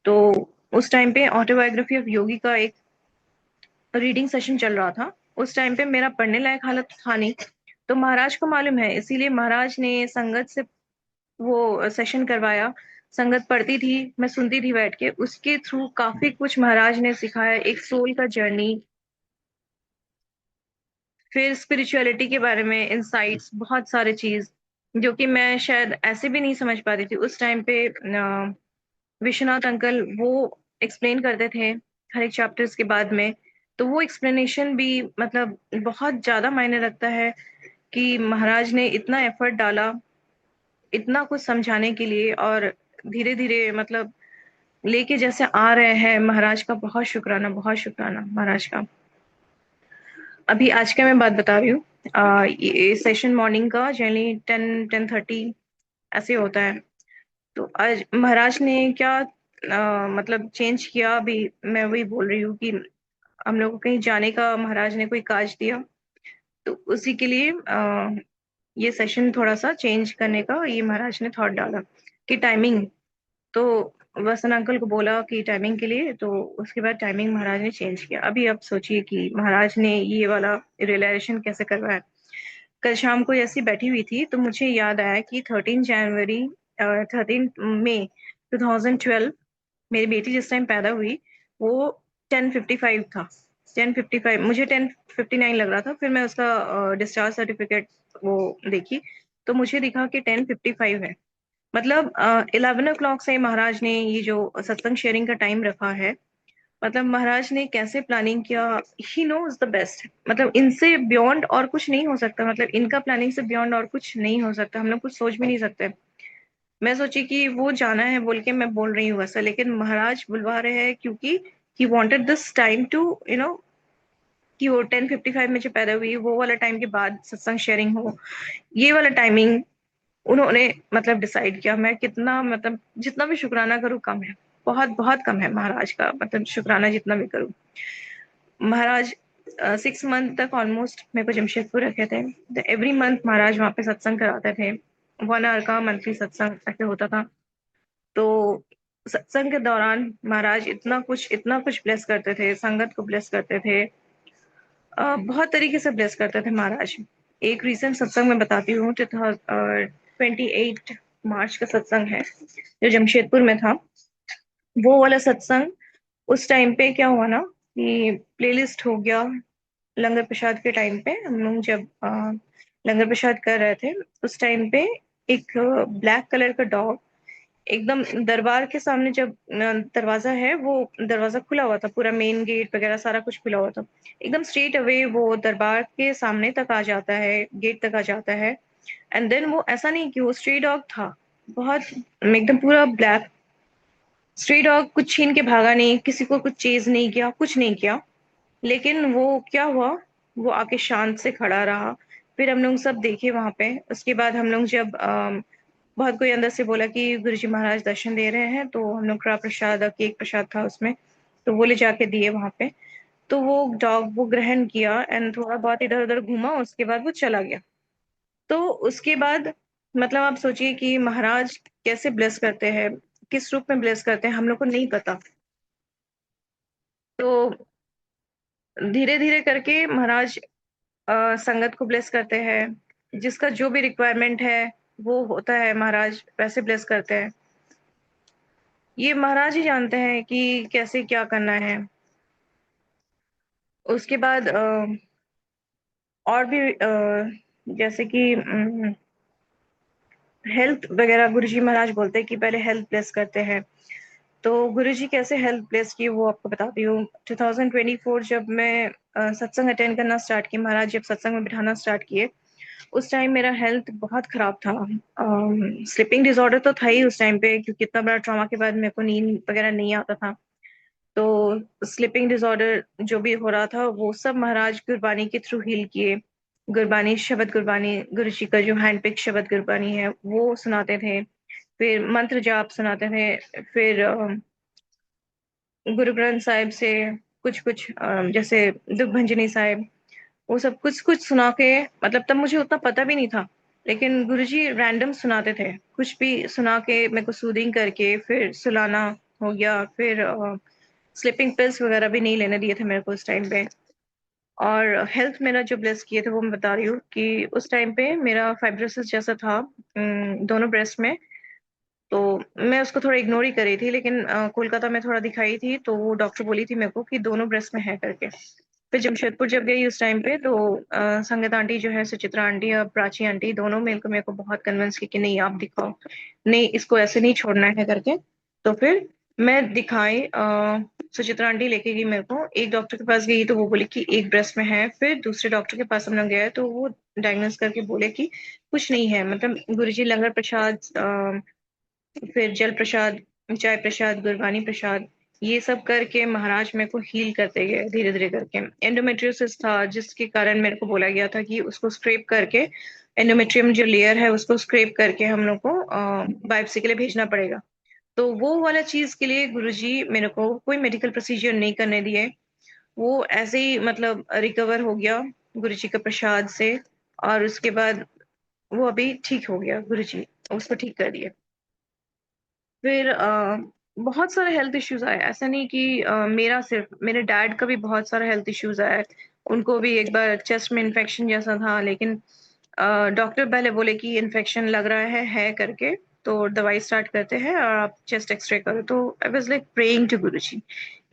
तो उस टाइम पे ऑटोबायोग्राफी ऑफ योगी का एक रीडिंग सेशन चल रहा था। उस टाइम पे मेरा पढ़ने लायक हालत था नहीं, तो महाराज को मालूम है, इसीलिए महाराज ने संगत से वो सेशन करवाया। संगत पढ़ती थी, मैं सुनती थी बैठ के, उसके थ्रू काफी कुछ महाराज ने सिखाया, एक सोल का जर्नी, फिर स्पिरिचुअलिटी के बारे में इंसाइट्स, बहुत सारे चीज जो कि मैं शायद ऐसे भी नहीं समझ पाती थी उस टाइम पे। विश्वनाथ अंकल वो एक्सप्लेन करते थे हर एक चैप्टर्स के बाद में। तो वो एक्सप्लेनेशन भी मतलब बहुत ज्यादा मायने रखता है कि महाराज ने इतना एफर्ट डाला इतना कुछ समझाने के लिए, और धीरे धीरे मतलब लेके जैसे आ रहे हैं। महाराज का बहुत शुक्राना, बहुत शुक्राना महाराज का। अभी आज का मैं बात बता रही हूँ। ये सेशन मॉर्निंग का जनरली 10-10:30 ऐसे होता है। तो आज महाराज ने क्या मतलब चेंज किया, अभी मैं वही बोल रही हूँ कि हम लोग को कहीं जाने का महाराज ने कोई काज दिया, तो उसी के लिए ये सेशन थोड़ा सा चेंज करने का ये महाराज ने थॉट डाला कि टाइमिंग। तो वसन अंकल को बोला कि टाइमिंग के लिए, तो उसके बाद टाइमिंग महाराज ने चेंज किया। अभी आप सोचिए कि महाराज ने ये वाला रियलाइजेशन कैसे करवाया। कल शाम को ऐसी बैठी हुई थी तो मुझे याद आया कि 13 जनवरी 13 मई 2012 मेरी बेटी जिस टाइम पैदा हुई वो 10:55 था। 10:55, मुझे 10:59 लग रहा था। फिर मैं उसका डिस्चार्ज सर्टिफिकेट वो देखी तो मुझे दिखा कि 10:55 है। मतलब 11 o'clock से महाराज ने ये जो सत्संग शेयरिंग का टाइम रखा है, मतलब महाराज ने कैसे प्लानिंग किया। He knows the best. मतलब इनसे बियॉन्ड और कुछ नहीं हो सकता, मतलब इनका प्लानिंग से बियॉन्ड और कुछ नहीं हो सकता। हम लोग कुछ सोच भी नहीं सकते। मैं सोची कि वो जाना है बोल के मैं बोल रही हूँ ऐसा, लेकिन महाराज बुलवा रहे हैं क्योंकि he wanted this time to कि वो 10:55 में जो पैदा हुई वो वाला टाइम के बाद सत्संग शेयरिंग हो। ये वाला टाइमिंग उन्होंने मतलब डिसाइड किया। मैं कितना मतलब जितना भी शुक्राना करूँ कम है। बहुत बहुत कम है महाराज का, मतलब शुक्राना जितना भी करूँ। महाराज 6 मंथ तक ऑलमोस्ट मेरे को जमशेदपुर रखे थे। तो एवरी मंथ महाराज वहाँ पे सत्संग कराते थे। 1 आवर का मंथली सत्संग ऐसे होता था। तो सत्संग के दौरान महाराज इतना कुछ ब्लेस करते थे, संगत को ब्लेस करते थे। बहुत तरीके से ब्लेस करते थे महाराज। एक रिसेंट सत्संग मैं बताती हूँ। 28 मार्च का सत्संग है जो जमशेदपुर में था। वो वाला सत्संग उस टाइम पे क्या हुआ ना कि प्लेलिस्ट हो गया। लंगर प्रसाद के टाइम पे हम लोग जब लंगर प्रसाद कर रहे थे उस टाइम पे एक ब्लैक कलर का डॉग एकदम दरबार के सामने, जब दरवाजा है वो दरवाजा खुला हुआ था, पूरा मेन गेट वगैरह सारा कुछ खुला हुआ था। एकदम स्ट्रेट अवे वो दरबार के सामने तक आ जाता है, गेट तक आ जाता है। एंड देन वो ऐसा नहीं कि वो स्ट्री डॉग था, बहुत एकदम पूरा ब्लैक स्ट्री डॉग। कुछ छीन के भागा नहीं, किसी को कुछ चेज नहीं किया, कुछ नहीं किया। लेकिन वो क्या हुआ, वो आके शांत से खड़ा रहा। फिर हम लोग सब देखे वहां पे। उसके बाद हम लोग जब बहुत कोई अंदर से बोला कि गुरुजी महाराज दर्शन दे रहे हैं, तो हम लोग का प्रसाद और केक प्रसाद था उसमें, तो वो ले जाके दिए वहां पे। तो वो डॉग वो ग्रहण किया एंड थोड़ा बहुत इधर उधर घूमा, उसके बाद वो चला गया। तो उसके बाद मतलब आप सोचिए कि महाराज कैसे ब्लेस करते हैं, किस रूप में ब्लेस करते हैं हम लोग को नहीं पता। तो धीरे धीरे करके महाराज संगत को ब्लेस करते हैं। जिसका जो भी रिक्वायरमेंट है वो होता है, महाराज वैसे ब्लेस करते हैं। ये महाराज ही जानते हैं कि कैसे क्या करना है। उसके बाद और भी जैसे कि हेल्थ वगैरह गुरुजी महाराज बोलते हैं कि पहले हेल्थ ब्लेस करते हैं। तो गुरुजी कैसे हेल्थ ब्लेस की वो आपको बताती हूँ। 2024 जब मैं सत्संग अटेंड करना स्टार्ट की, महाराज जब सत्संग में बिठाना स्टार्ट किए, उस टाइम मेरा हेल्थ बहुत खराब था। स्लीपिंग डिसऑर्डर तो था ही उस टाइम पे, क्योंकि इतना बड़ा ट्रॉमा के बाद मेरे को नींद वगैरह नहीं आता था। तो स्लीपिंग डिसऑर्डर जो भी हो रहा था वो सब महाराज गुरबानी के थ्रू हील किए। गुरबानी, शब्द गुरबानी, गुरु जी का जो हैंड पिक शब्द गुरबानी है वो सुनाते थे। फिर मंत्र जाप सुनाते थे। फिर गुरु ग्रंथ साहिब से कुछ कुछ जैसे दुख भंजनी साहिब, वो सब कुछ कुछ सुना के, मतलब तब मुझे उतना पता भी नहीं था, लेकिन गुरुजी रैंडम सुनाते थे। कुछ भी सुना के मेरे को सूदिंग करके फिर सुलाना हो गया। फिर स्लीपिंग पिल्स वगैरह भी नहीं लेने दिए थे मेरे को उस टाइम पे। और हेल्थ मेरा जो ब्लेस किए थे वो मैं बता रही हूँ कि उस टाइम पे मेरा फाइब्रोसिस जैसा था दोनों ब्रेस्ट में। तो मैं उसको थोड़ा इग्नोर ही कर रही थी, लेकिन कोलकाता में थोड़ा दिखाई थी तो वो डॉक्टर बोली थी मेरे को कि दोनों ब्रेस्ट में है करके। फिर जमशेदपुर जब गई उस टाइम पे तो संगत आंटी जो है, सुचित्रा आंटी और प्राची आंटी, दोनों मिलकर मेरे को बहुत कन्विंस की कि नहीं आप दिखाओ, नहीं इसको ऐसे नहीं छोड़ना है करके। तो फिर मैं दिखाई, सुचित्रा आंटी लेके गई मेरे को। एक डॉक्टर के पास गई तो वो बोले कि एक ब्रेस्ट में है। फिर दूसरे डॉक्टर के पास हम लोग गए तो वो डायग्नोस करके बोले कि कुछ नहीं है। मतलब गुरुजी लंगर प्रसाद, फिर जल प्रसाद, चाय प्रसाद, गुरबानी प्रसाद, ये सब करके महाराज मेरे को हील करते गए धीरे धीरे करके। एंडोमेट्रियोसिस था जिसके कारण मेरे को बोला गया था कि उसको स्क्रैप करके, एंडोमेट्रियम जो लेयर है उसको स्क्रैप करके हम लोग को बायोप्सी के लिए भेजना पड़ेगा। तो वो वाला चीज के लिए गुरुजी मेरे को कोई मेडिकल प्रोसीजर नहीं करने दिए। वो ऐसे ही मतलब रिकवर हो गया गुरुजी के प्रसाद से। और उसके बाद वो अभी ठीक हो गया, गुरुजी उसको ठीक कर दिया। फिर बहुत सारे हेल्थ इश्यूज आए, ऐसा नहीं कि मेरा सिर्फ, मेरे डैड का भी बहुत सारा हेल्थ इश्यूज आया। उनको भी एक बार चेस्ट में इन्फेक्शन जैसा था, लेकिन डॉक्टर पहले बोले कि इन्फेक्शन लग रहा है करके, तो दवाई स्टार्ट करते हैं और आप चेस्ट एक्सरे करो। तो I was like praying to Guruji.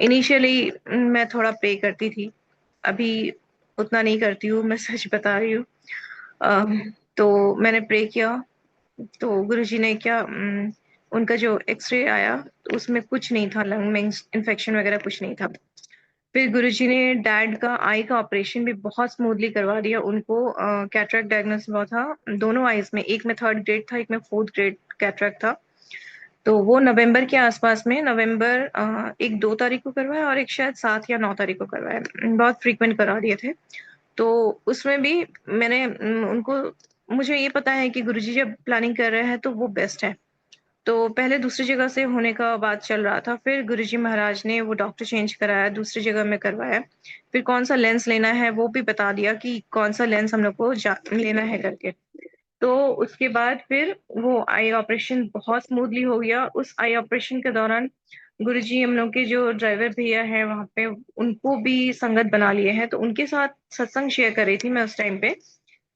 Initially मैं थोड़ा प्रे करती थी, अभी उतना नहीं करती हूँ, मैं सच बता रही हूँ। तो मैंने प्रे किया, तो गुरुजी ने क्या उनका जो एक्सरे आया तो उसमें कुछ नहीं था, लंग में इन्फेक्शन वगैरह कुछ नहीं था। फिर गुरुजी ने डैड का आई का ऑपरेशन भी बहुत स्मूथली करवा दिया। उनको कैटरेक्ट डायग्नोस हुआ था दोनों आईज में, एक में 3rd ग्रेड था, एक में 4th ग्रेड कैटरेक्ट था। तो वो नवंबर के आसपास में, नवंबर एक 2 तारीख को करवाया और एक शायद 7 या 9 तारीख को करवाया, बहुत फ्रीक्वेंट करा दिए थे। तो उसमें भी मैंने उनको, मुझे ये पता है कि गुरुजी जब प्लानिंग कर रहे हैं तो वो बेस्ट है। तो पहले दूसरी जगह से होने का बात चल रहा था, फिर गुरुजी महाराज ने वो डॉक्टर चेंज कराया, दूसरी जगह में करवाया। फिर कौन सा लेंस लेना है वो भी बता दिया कि कौन सा लेंस हम लोग को लेना है करके। तो उसके बाद फिर वो आई ऑपरेशन बहुत स्मूथली हो गया। उस आई ऑपरेशन के दौरान गुरुजी हम लोग के जो ड्राइवर भैया हैं वहां पे, उनको भी संगत बना लिए हैं, तो उनके साथ सत्संग शेयर कर रही थी मैं उस टाइम पे।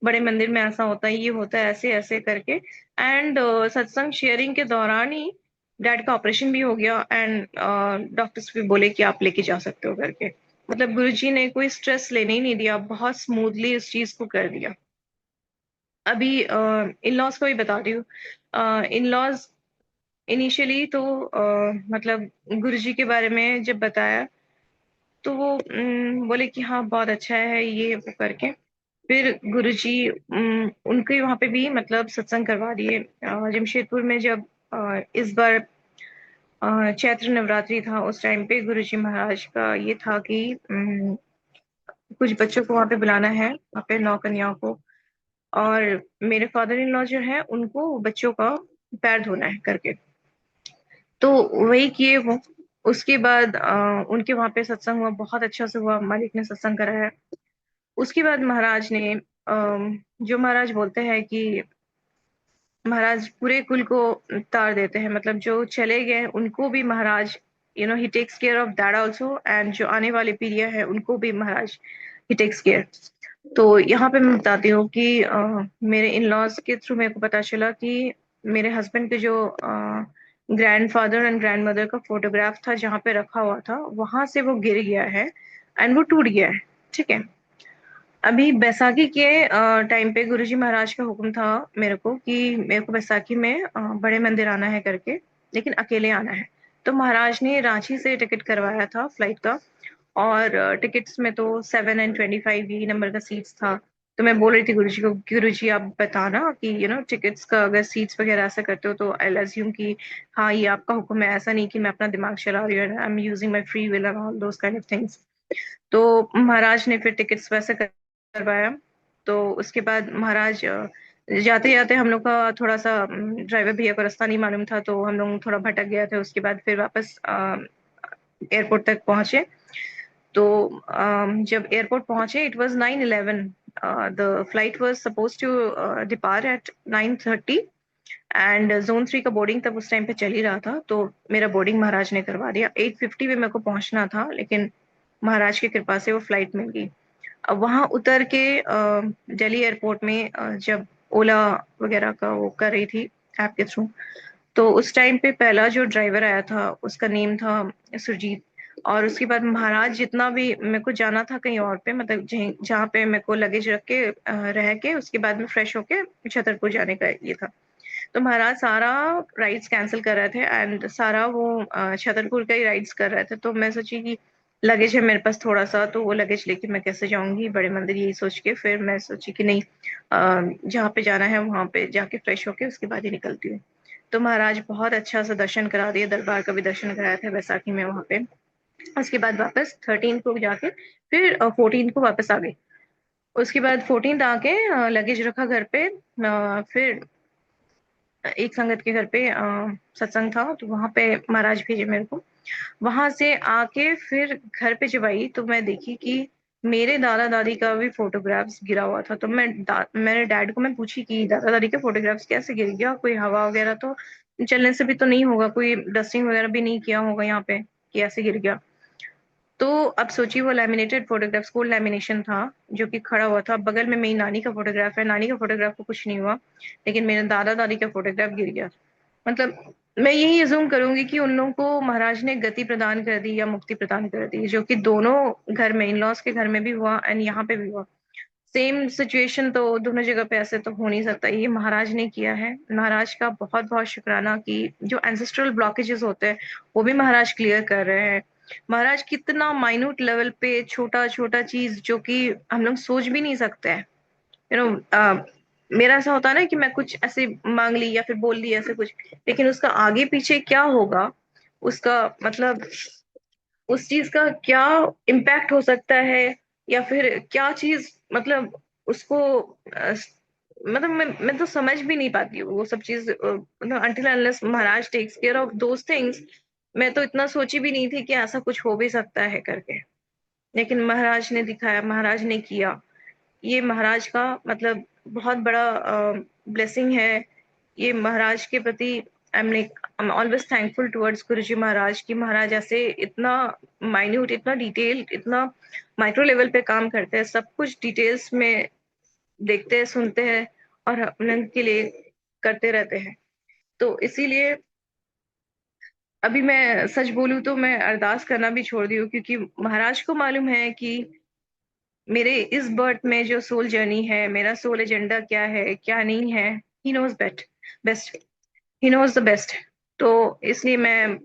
बड़े मंदिर में ऐसा होता है, ये होता है, ऐसे ऐसे करके। एंड सत्संग शेयरिंग के दौरान ही डैड का ऑपरेशन भी हो गया। एंड डॉक्टर्स भी बोले कि आप लेके जा सकते हो करके। मतलब गुरुजी ने कोई स्ट्रेस लेने ही नहीं दिया, बहुत स्मूथली इस चीज को कर दिया। अभी इन लॉज का भी बता रही हूँ। इन लॉज इनिशियली तो मतलब गुरुजी के बारे में जब बताया तो वो बोले कि हाँ बहुत अच्छा है ये वो करके। फिर गुरुजी उनके वहां पे भी मतलब सत्संग करवा दिए। जमशेदपुर में जब इस बार चैत्र नवरात्रि था, उस टाइम पे गुरुजी महाराज का ये था कि कुछ बच्चों को वहां पे बुलाना है, वहां पे 9 कन्याओं को। और मेरे फादर इन लॉ जो है उनको बच्चों का पैर धोना है करके। तो वही किए वो। उसके बाद उनके वहां पे सत्संग हुआ, बहुत अच्छा से हुआ, मालिक ने सत्संग कराया। उसके बाद महाराज ने जो महाराज बोलते हैं कि महाराज पूरे कुल को तार देते हैं, मतलब जो चले गए उनको भी Maharaj, he takes care of that also. And जो आने वाली पीढ़ियां है उनको भी महाराज ही टेक्स केयर। तो यहाँ पे मैं बताती हूँ कि मेरे इन लॉज के थ्रू मेरे को पता चला कि मेरे हस्बैंड के जो ग्रैंडफादर एंड ग्रैंड मदर का फोटोग्राफ था जहाँ पे रखा हुआ था, वहां से वो गिर गया है एंड वो टूट गया है। ठीक है। अभी बैसाखी के टाइम पे गुरुजी महाराज का हुक्म था मेरे को कि मेरे को बैसाखी में बड़े मंदिर आना है करके, लेकिन अकेले आना है। तो महाराज ने रांची से टिकट करवाया था फ्लाइट का। और टिकट्स में तो 7 and 25 यही नंबर का सीट्स था। तो मैं बोल रही थी गुरुजी को, गुरुजी आप बताना कि टिकट्स का अगर सीट्स वगैरह ऐसा करते हो तो आई अज्यूम कि हाँ ये आपका हुक्म है, ऐसा नहीं कि मैं अपना दिमाग चला रही हूँ, I am using my free will and all those kind of things. तो महाराज ने फिर टिकट्स वैसे करवाया। तो उसके बाद महाराज जाते जाते हम लोग का थोड़ा सा ड्राइवर भैया को रास्ता नहीं मालूम था, तो हम लोग थोड़ा भटक गए थे। उसके बाद फिर वापस एयरपोर्ट तक पहुंचे। तो जब एयरपोर्ट पहुंचे it was 9:11। The flight was suppose to depart at 9:30। And zone 3 का बोर्डिंग तब उस टाइम पे चल ही रहा था, तो मेरा बोर्डिंग महाराज ने करवा दिया। 8:50 पे मेरे को पहुंचना था, लेकिन महाराज की कृपा से वो फ्लाइट मिल गई। अब वहां उतर के दिल्ली एयरपोर्ट में जब ओला वगैरह का वो कर रही थी ऐप के थ्रू, तो उस टाइम पे पहला जो ड्राइवर आया था उसका नेम था सुरजीत। और उसके बाद महाराज जितना भी मेरे को जाना था कहीं और पे, मतलब जहाँ पे मेरे को लगेज रख के रह के उसके बाद में फ्रेश होके छतरपुर जाने का ये था। तो महाराज सारा राइड्स कैंसिल कर रहे थे एंड सारा वो छतरपुर का ही राइड्स कर रहे थे। तो मैं सोची कि लगेज है मेरे पास थोड़ा सा, तो वो लगेज लेके मैं कैसे जाऊंगी बड़े मंदिर, यही सोच के फिर मैं सोची कि नहीं, जहाँ पे जाना है वहां पे जाके फ्रेश होके उसके बाद ही निकलती हूँ। तो महाराज बहुत अच्छा सा दर्शन करा दिए, दरबार का भी दर्शन कराया था बैसाखी में वहां पे। उसके बाद वापस 13 को जाके फिर 14 को वापस आ गई। उसके बाद 14 आके लगेज रखा घर पे। फिर एक संगत के घर पे सत्संग था, तो वहां पे महाराज भेजे मेरे को। वहां से आके फिर घर पे जब आई तो मैं देखी कि मेरे दादा दादी का भी फोटोग्राफ्स गिरा हुआ था। तो मेरे डैड को मैं पूछी कि दादा दादी के फोटोग्राफ्स कैसे गिर गया, कोई हवा वगैरह तो चलने से भी तो नहीं होगा, कोई डस्टिंग वगैरह भी नहीं किया होगा यहाँ पे कि ऐसे गिर गया। तो अब सोचिए, वो लैमिनेटेड फोटोग्राफ, स्कूल लैमिनेशन था जो कि खड़ा हुआ था। बगल में मेरी नानी का फोटोग्राफ है, नानी का फोटोग्राफ को कुछ नहीं हुआ, लेकिन मेरे दादा दादी का फोटोग्राफ गिर गया। मतलब मैं यही अज्यूम करूंगी कि उन लोगों को महाराज ने गति प्रदान कर दी या मुक्ति प्रदान कर दी, जो कि दोनों घर में, इन लॉज के घर में भी हुआ एंड यहाँ पे भी हुआ। सेम सिचुएशन तो दोनों जगह पे ऐसे तो हो नहीं सकता, ये महाराज ने किया है। महाराज का बहुत बहुत शुक्राना कि जो एंसेस्ट्रल ब्लॉकेजेस होते हैं वो भी महाराज क्लियर कर रहे हैं। महाराज कितना माइन्यूट लेवल पे छोटा छोटा चीज जो कि हम लोग सोच भी नहीं सकते हैं, यू नो। मेरा ऐसा होता है ना कि मैं कुछ ऐसे मांग ली या फिर बोल दी ऐसे कुछ, लेकिन उसका आगे पीछे क्या होगा, उसका मतलब उस चीज का क्या इम्पैक्ट हो सकता है, या फिर क्या चीज मतलब उसको मतलब मैं तो समझ भी नहीं पाती हूँ वो सब चीज, मतलब until unless Maharaj takes care of those things. मैं तो इतना सोची भी नहीं थी कि ऐसा कुछ हो भी सकता है करके, लेकिन महाराज ने दिखाया, महाराज ने किया। ये महाराज का मतलब बहुत बड़ा ब्लेसिंग है। ये महाराज के प्रति आई एम ऑलवेज थैंकफुल टुवर्ड्स गुरु जी महाराज, की महाराज ऐसे इतना माइन्यूट, इतना डिटेल, इतना माइक्रो लेवल पे काम करते हैं, सब कुछ डिटेल्स में देखते हैं, सुनते हैं और अपने के लिए करते रहते हैं। तो इसीलिए अभी मैं सच बोलूं तो मैं अरदास करना भी छोड़ दी हूँ, क्योंकि महाराज को मालूम है कि मेरे इस बर्थ में जो सोल जर्नी है, मेरा सोल एजेंडा क्या है क्या नहीं है। He knows best, he knows the best. तो इसलिए मैं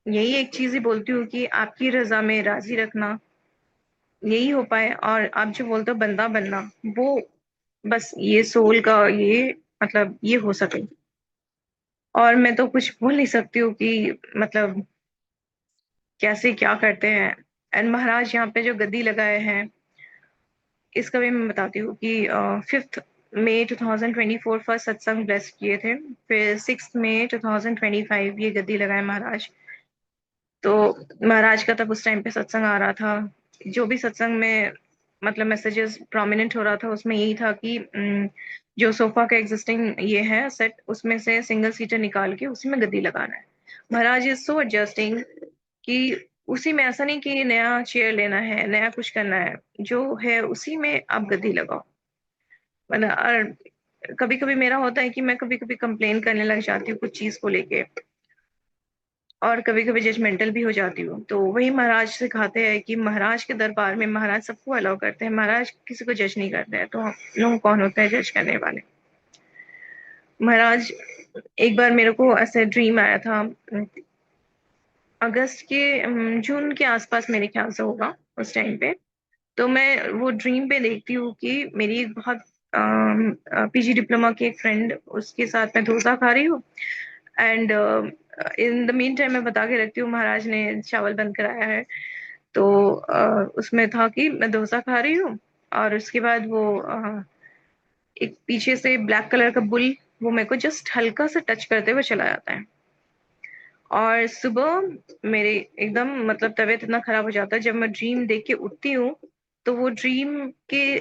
यही एक चीज ही बोलती हूँ कि आपकी रजा में राजी रखना यही हो पाए, और आप जो बोलते हो बंदा बनना, वो बस ये सोल का ये मतलब ये हो सके। और मैं तो कुछ बोल नहीं सकती हूँ कि मतलब कैसे क्या करते हैं। एंड महाराज यहाँ पे जो गद्दी लगाए हैं, इसका भी मैं बताती हूँ कि 5 मई 2024 फर्स्ट सत्संग ब्लेस किए थे। फिर 6 मई 2025 ये गद्दी लगाए महाराज। तो महाराज का तब उस टाइम पे सत्संग आ रहा था। जो भी सत्संग में मतलब मैसेजेस प्रोमिनेंट हो रहा था, उसमें यही था कि जो सोफा का एग्जिस्टिंग ये है सेट, उसमें से सिंगल सीटर निकाल के उसी में गद्दी लगाना है। महाराज इज सो एडजस्टिंग कि उसी में, ऐसा नहीं कि नया चेयर लेना है, नया कुछ करना है, जो है उसी में आप गद्दी लगाओ। मतलब और कभी कभी मेरा होता है कि मैं कभी कभी कंप्लेन करने लग जाती हूँ कुछ चीज को लेके, और कभी कभी जजमेंटल भी हो जाती हूँ। तो वही महाराज सिखाते हैं कि महाराज के दरबार में महाराज सबको अलाउ करते हैं, महाराज किसी को जज नहीं करते हैं। तो हम लोग कौन होते हैं जज करने वाले। महाराज, एक बार मेरे को ऐसे ड्रीम आया था, अगस्त के जून के आसपास मेरे ख्याल से होगा उस टाइम पे। तो मैं वो ड्रीम पे देखती हूँ कि मेरी एक बहुत पीजी डिप्लोमा की एक फ्रेंड, उसके साथ मैं डोसा खा रही हूँ। And in the mean time मैं बता के रखती हूँ, महाराज ने चावल बंद कराया है। तो उसमें था कि मैं डोसा खा रही हूँ, और उसके बाद वो एक पीछे से ब्लैक कलर का बुल, वो मेरे को जस्ट हल्का सा टच करते हुए चला जाता है। और सुबह मेरे एकदम मतलब तबीयत इतना खराब हो जाता है, जब मैं ड्रीम देख के उठती हूँ तो वो ड्रीम के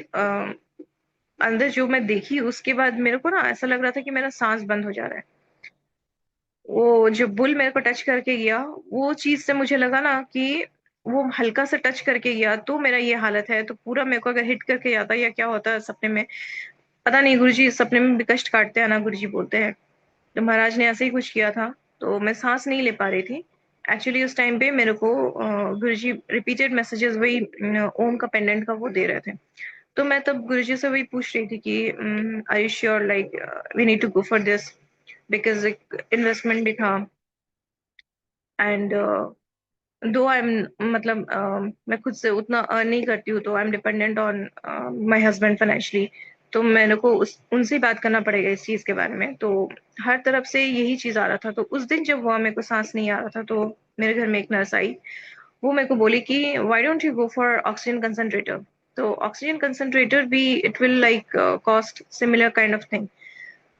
अंदर जो मैं देखी, उसके बाद मेरे को ना ऐसा लग रहा था कि मेरा सांस बंद हो जा रहा है। वो जो बुल मेरे को टच करके गया, वो चीज से मुझे लगा ना कि वो हल्का सा टच करके गया तो मेरा ये हालत है, तो पूरा मेरे को अगर हिट करके जाता या क्या होता सपने में, पता नहीं। गुरुजी सपने में भी कष्ट काटते हैं ना, गुरुजी बोलते हैं। तो महाराज ने ऐसे ही कुछ किया था, तो मैं सांस नहीं ले पा रही थी। एक्चुअली उस टाइम पे मेरे को गुरुजी रिपीटेड मैसेजेस वही ओम का पेंडेंट का वो दे रहे थे। तो मैं तब गुरुजी से वही पूछ रही थी कि are you sure, like we need to go for this, because एक इन्वेस्टमेंट भी था। एंड दो आई एम मतलब मैं खुद से उतना अर्न नहीं करती हूँ, तो I am dependent on my husband financially. तो मैंने को उनसे ही बात करना पड़ेगा इस चीज के बारे में। तो हर तरफ से यही चीज आ रहा था। तो उस दिन जब हुआ, मेरे को सांस नहीं आ रहा था, तो मेरे घर में एक नर्स आई। वो मेरे को बोली कि why don't you go for oxygen concentrator. तो ऑक्सीजन कंसंट्रेटर भी it will like cost similar kind of thing.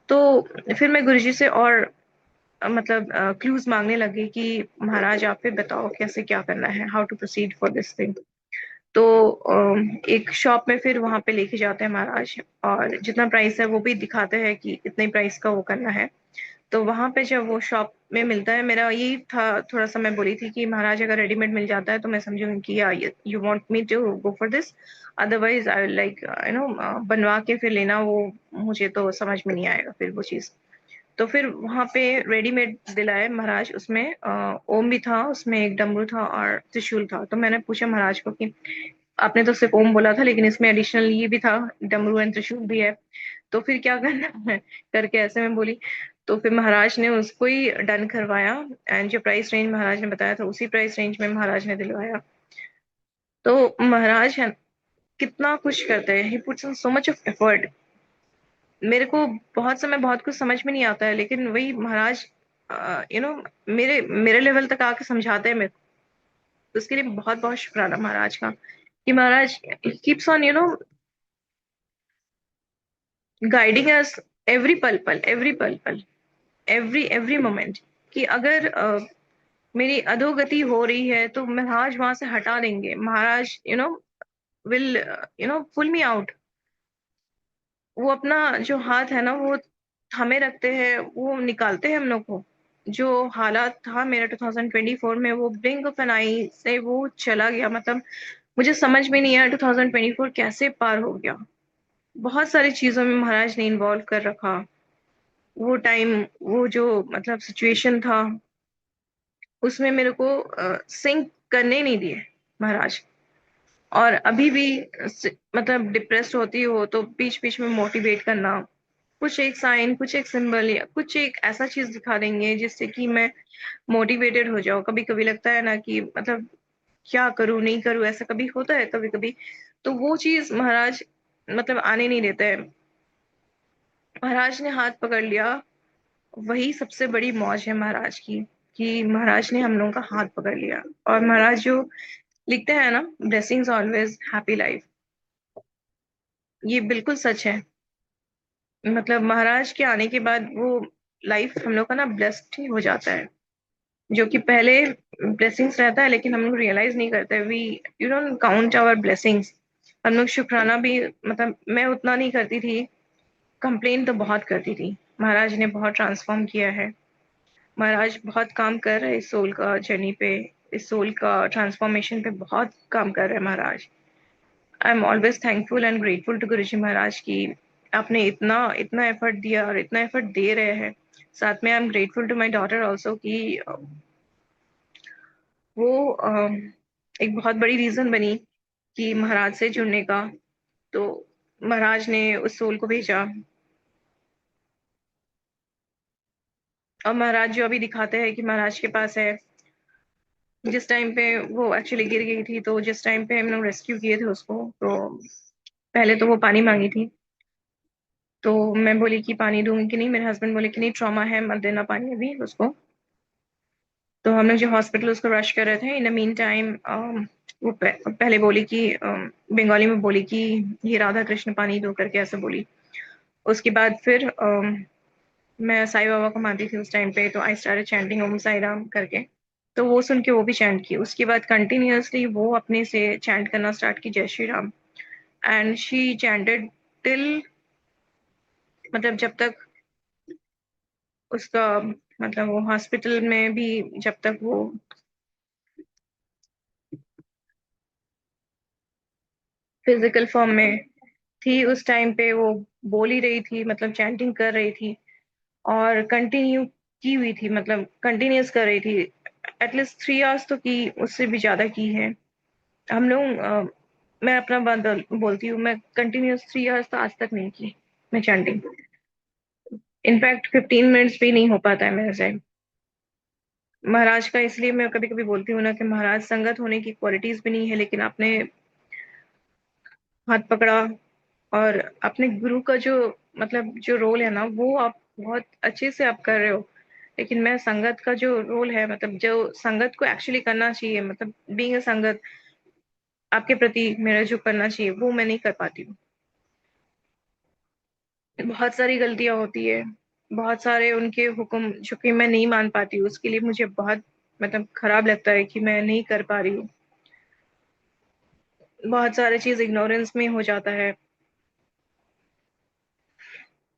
तो फिर मैं गुरुजी से और मतलब क्लूज मांगने लगी कि महाराज आप ही बताओ कैसे क्या करना है, how to proceed for this thing. तो एक शॉप में फिर वहां पे लेके जाते हैं महाराज, और जितना प्राइस है वो भी दिखाते हैं कि इतने प्राइस का वो करना है। तो वहां पे जब वो शॉप में मिलता है, मेरा यही था, थोड़ा सा मैं बोली थी कि महाराज अगर रेडीमेड मिल जाता है तो मैं समझूंगी कि या you want me to go for this, otherwise I like बनवा के फिर लेना, वो मुझे तो समझ में नहीं आएगा फिर वो चीज। तो फिर वहां पे रेडीमेड दिलाए महाराज। उसमें ओम भी था, उसमें एक डमरू था और त्रिशूल था। तो मैंने पूछा महाराज को कि आपने तो सिर्फ ओम बोला था, लेकिन इसमें एडिशनल ये भी था, डमरू एंड त्रिशूल भी है, तो फिर क्या करना है करके ऐसे में बोली। तो फिर महाराज ने उसको ही डन करवाया, एंड जो प्राइस रेंज महाराज ने बताया था उसी प्राइस रेंज में महाराज ने दिलवाया। तो महाराज है कितना कुछ करते हैं, he puts in so much of effort. मेरे को बहुत समय बहुत कुछ समझ में नहीं आता है, लेकिन वही महाराज मेरे मेरे लेवल तक आके समझाते हैं मेरे को। तो उसके लिए बहुत बहुत शुक्राना महाराज का, कि Maharaj keeps on guiding us every पल, एवरी मोमेंट। कि अगर मेरी अधोगति हो रही है तो महाराज वहां से हटा देंगे। महाराज विल पुल मी आउट। वो अपना जो हाथ है ना वो हमें रखते हैं, वो निकालते हैं हम लोग को। जो हालात था मेरा 2024 में, वो ब्लिंक ऑफ एन आई से वो चला गया। मतलब मुझे समझ में नहीं आया 2024 कैसे पार हो गया। बहुत सारी चीजों में महाराज ने इन्वॉल्व कर रखा। वो टाइम, वो जो मतलब सिचुएशन था, उसमें मेरे को सिंक करने नहीं दिए महाराज। और अभी भी मतलब डिप्रेस्ड होती हो तो बीच बीच में मोटिवेट करना, कुछ एक साइन, कुछ एक सिंबल या कुछ एक ऐसा चीज दिखा देंगे जिससे कि मैं मोटिवेटेड हो जाऊं। कभी कभी लगता है ना कि मतलब क्या करूं नहीं करूं, ऐसा कभी होता है कभी कभी। तो वो चीज महाराज मतलब आने नहीं देते हैं। महाराज ने हाथ पकड़ लिया, वही सबसे बड़ी मौज है महाराज की, कि महाराज ने हम लोगों का हाथ पकड़ लिया। और महाराज जो लिखते हैं ना, ब्लेसिंग्स ऑलवेज हैप्पी लाइफ, ये बिल्कुल सच है। मतलब महाराज के आने के बाद वो लाइफ हम लोग का ना ब्लेस्ड ही हो जाता है। जो कि पहले ब्लेसिंग्स रहता है, लेकिन हम लोग रियलाइज नहीं करते, we you don't count our blessings. हम लोग शुक्राना भी, मतलब मैं उतना नहीं करती थी, कंप्लेन तो बहुत करती थी। महाराज ने बहुत ट्रांसफॉर्म किया है। महाराज बहुत काम कर रहे हैं इस सोल का जर्नी पे, इस सोल का ट्रांसफॉर्मेशन पे बहुत काम कर रहे हैं Maharaj. I am always thankful and grateful to Guruji Maharaj की आपने इतना इतना एफर्ट दिया और इतना एफर्ट दे रहे हैं। साथ में I am grateful to my daughter also, कि वो एक बहुत बड़ी रीजन बनी कि महाराज से जुड़ने का। तो महाराज ने उस सोल को भेजा। और महाराज जो अभी दिखाते हैं कि महाराज के पास है, जिस टाइम पे वो एक्चुअली गिर गई थी, तो जिस टाइम पे हम लोग रेस्क्यू किए थे उसको, तो पहले तो वो पानी मांगी थी। तो मैं बोली कि पानी दूंगी कि नहीं, मेरे हस्बैंड बोले कि नहीं ट्रॉमा है, मत देना पानी अभी उसको। तो हम लोग जो हॉस्पिटल उसको रश कर रहे थे, इन द मीन टाइम वो पहले बोली कि बंगाली में बोली कि ये राधा कृष्ण पानी दो करके ऐसे बोली। उसके बाद फिर मैं साईं बाबा को मानती थी उस टाइम पे, तो आई स्टार्टेड चैंटिंग ओम साई राम करके। तो वो सुन के वो भी चैंट की। उसके बाद कंटिन्यूअसली वो अपने से चैंट करना स्टार्ट की, जय Shri Ram. And she chanted till, मतलब जब तक उसका, मतलब वो हॉस्पिटल में भी जब तक वो फिजिकल फॉर्म में थी, उस टाइम पे वो बोल ही रही थी, मतलब चैंटिंग कर रही थी। और कंटिन्यू की हुई थी, मतलब कंटिन्यूस कर रही थी। एटलीस्ट 3 आवर्स तो की, उससे भी ज्यादा की है हम लोग। मैं अपना बात बोलती हूँ, मैं कंटिन्यूस 3 आवर्स तो आज तक नहीं की मैं चैंटिंग। इनफैक्ट 15 मिनट्स भी नहीं हो पाता है मेरे से। महाराज का इसलिए मैं कभी कभी बोलती हूँ ना कि महाराज संगत होने की क्वालिटीज भी नहीं है, लेकिन आपने हाथ पकड़ा और अपने गुरु का जो मतलब जो रोल है ना, वो आप बहुत अच्छे से आप कर रहे हो। लेकिन मैं संगत का जो रोल है, मतलब जो संगत को एक्चुअली करना चाहिए, मतलब बीइंग अ संगत, आपके प्रति मेरा जो करना चाहिए वो मैं नहीं कर पाती हूँ। बहुत सारी गलतियां होती है, बहुत सारे उनके हुक्म जो कि मैं नहीं मान पाती हूँ, उसके लिए मुझे बहुत मतलब खराब लगता है कि मैं नहीं कर पा रही हूँ। बहुत सारी चीज इग्नोरेंस में हो जाता है।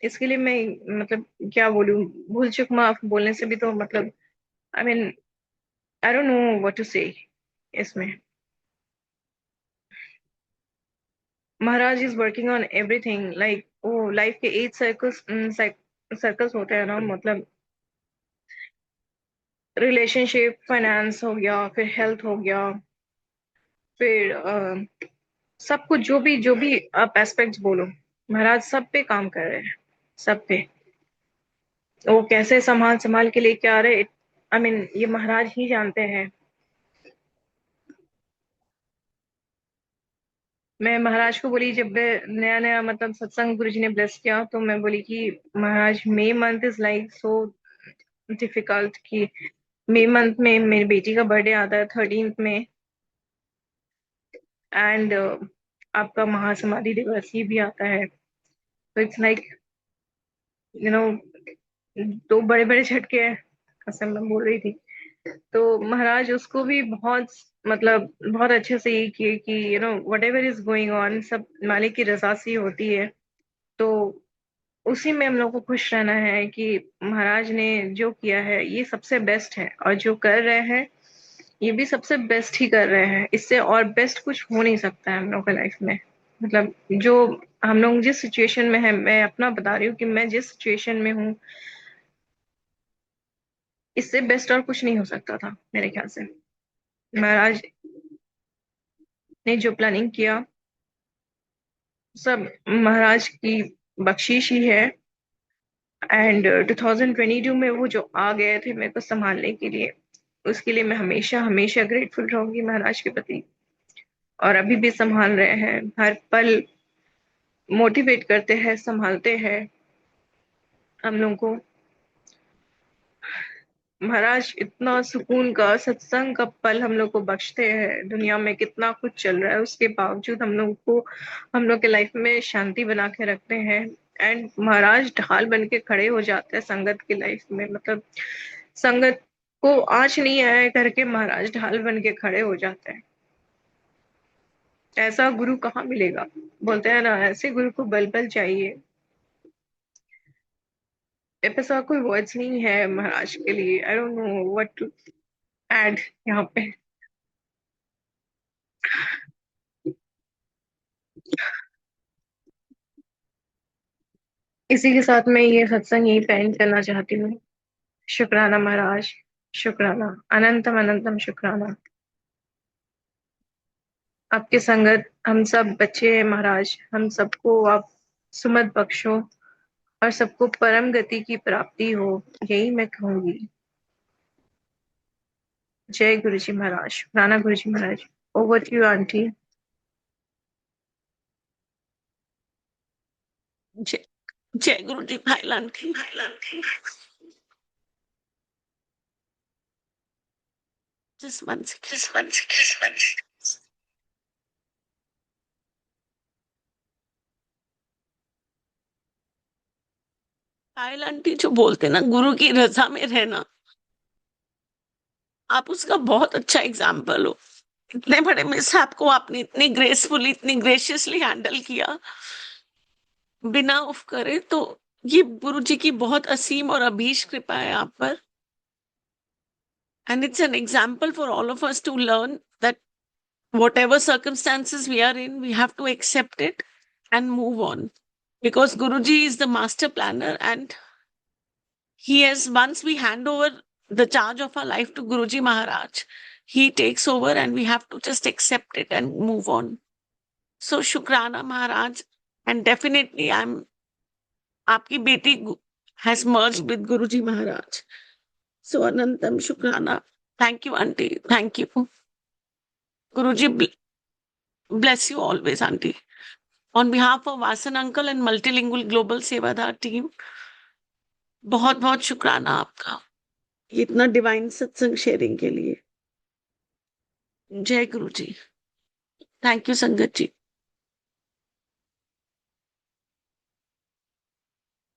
इसके लिए मैं मतलब क्या बोलूं, भूल चूक माफ बोलने से भी तो मतलब, I mean, I don't know what to say इसमें। Maharaj is working on everything, like वो लाइफ के 8 सर्कल्स, सर्कल्स होते हैं ना, मतलब रिलेशनशिप, फाइनेंस हो गया, फिर हेल्थ हो गया, फिर सब कुछ, जो भी आप एस्पेक्ट्स बोलो, महाराज सब पे काम कर रहे हैं, सब पे। वो कैसे संभाल संभाल के लेके आ रहे, आई मीन ये महाराज ही जानते हैं। मैं महाराज को बोली, जब नया नया मतलब सत्संग गुरु जी ने ब्लेस किया, तो मैं बोली कि Maharaj, May month is like so difficult, कि मई मंथ में मेरी बेटी का बर्थडे आता है 13th में, एंड आपका महासमाधि दिवस ये भी आता है, तो इट्स लाइक, यू नो, दो बड़े बड़े झटके हैं, कसम मैं बोल रही थी। तो महाराज उसको भी बहुत मतलब बहुत अच्छे से ये किए कि what ever is going on, सब मालिक की रजा से ही होती है। तो उसी में हम लोग को खुश रहना है कि महाराज ने जो किया है ये सबसे बेस्ट है, और जो कर रहे हैं ये भी सबसे बेस्ट ही कर रहे हैं। इससे और बेस्ट कुछ हो नहीं सकता है हम लोग का लाइफ में। मतलब जो हम लोग जिस सिचुएशन में है, मैं अपना बता रही हूँ कि मैं जिस सिचुएशन में हूँ, इससे बेस्ट और कुछ नहीं हो सकता था मेरे ख्याल से। महाराज ने जो प्लानिंग किया, सब महाराज की बख्शीश ही है। एंड 2022 में वो जो आ गए थे मेरे को संभालने के लिए, उसके लिए मैं हमेशा हमेशा ग्रेटफुल रहूंगी महाराज के प्रति। और अभी भी संभाल रहे हैं, हर पल मोटिवेट करते हैं, संभालते हैं हम लोग को। महाराज इतना सुकून का सत्संग का पल हम लोग को बख्शते हैं। दुनिया में कितना कुछ चल रहा है, उसके बावजूद हम लोग को, हम लोग के लाइफ में शांति बना के रखते हैं। एंड महाराज ढाल बन के खड़े हो जाते हैं संगत की लाइफ में। मतलब संगत को आँच नहीं आया करके महाराज ढाल बन के खड़े हो जाते हैं। ऐसा गुरु कहाँ मिलेगा, बोलते हैं ना, ऐसे गुरु को बल बल चाहिए। ऐसा कोई वर्ड्स नहीं है महाराज के लिए। I don't know what to add यहाँ पे। इसी के साथ मैं ये सत्संग यही पेंट करना चाहती हूँ। शुक्राना महाराज, शुक्राना, अनंतम अनंतम शुक्राना। आपके संगत हम सब बच्चे हैं महाराज, हम सबको आप सुमत बख्शो, और सबको परम गति की प्राप्ति हो, यही मैं कहूंगी। जय गुरु जी महाराज, शुक्राना Guru ji Maharaj. Over to you aunty. जय जय गुरु जी। भाई लांठी, जिस मन से भाई लांठी जो बोलते ना, गुरु की रजा में रहना, आप उसका बहुत अच्छा एग्जाम्पल हो। इतने बड़े मिसहैप को आपने इतनी ग्रेसफुली, इतनी ग्रेशियसली हैंडल किया बिना ऑफ करे, तो ये गुरु जी की बहुत असीम और अभीश कृपा है आप पर। And it's an example for all of us to learn that whatever circumstances we are in, we have to accept it and move on. Because Guruji is the master planner, and he has, once we hand over the charge of our life to Guruji Maharaj, he takes over and we have to just accept it and move on. So Shukrana Maharaj, and definitely I'm आपकी बेटी has merged with Guruji Maharaj. So Anantam Shukrana. Thank you, Auntie. Thank you. Guruji bless you always, Auntie. On behalf of Vasan uncle and multilingual global Sewadar team, बहुत बहुत शुक्राना आपका ये इतना divine सत्संग sharing के लिए। जय गुरु जी। थैंक यू संगत जी।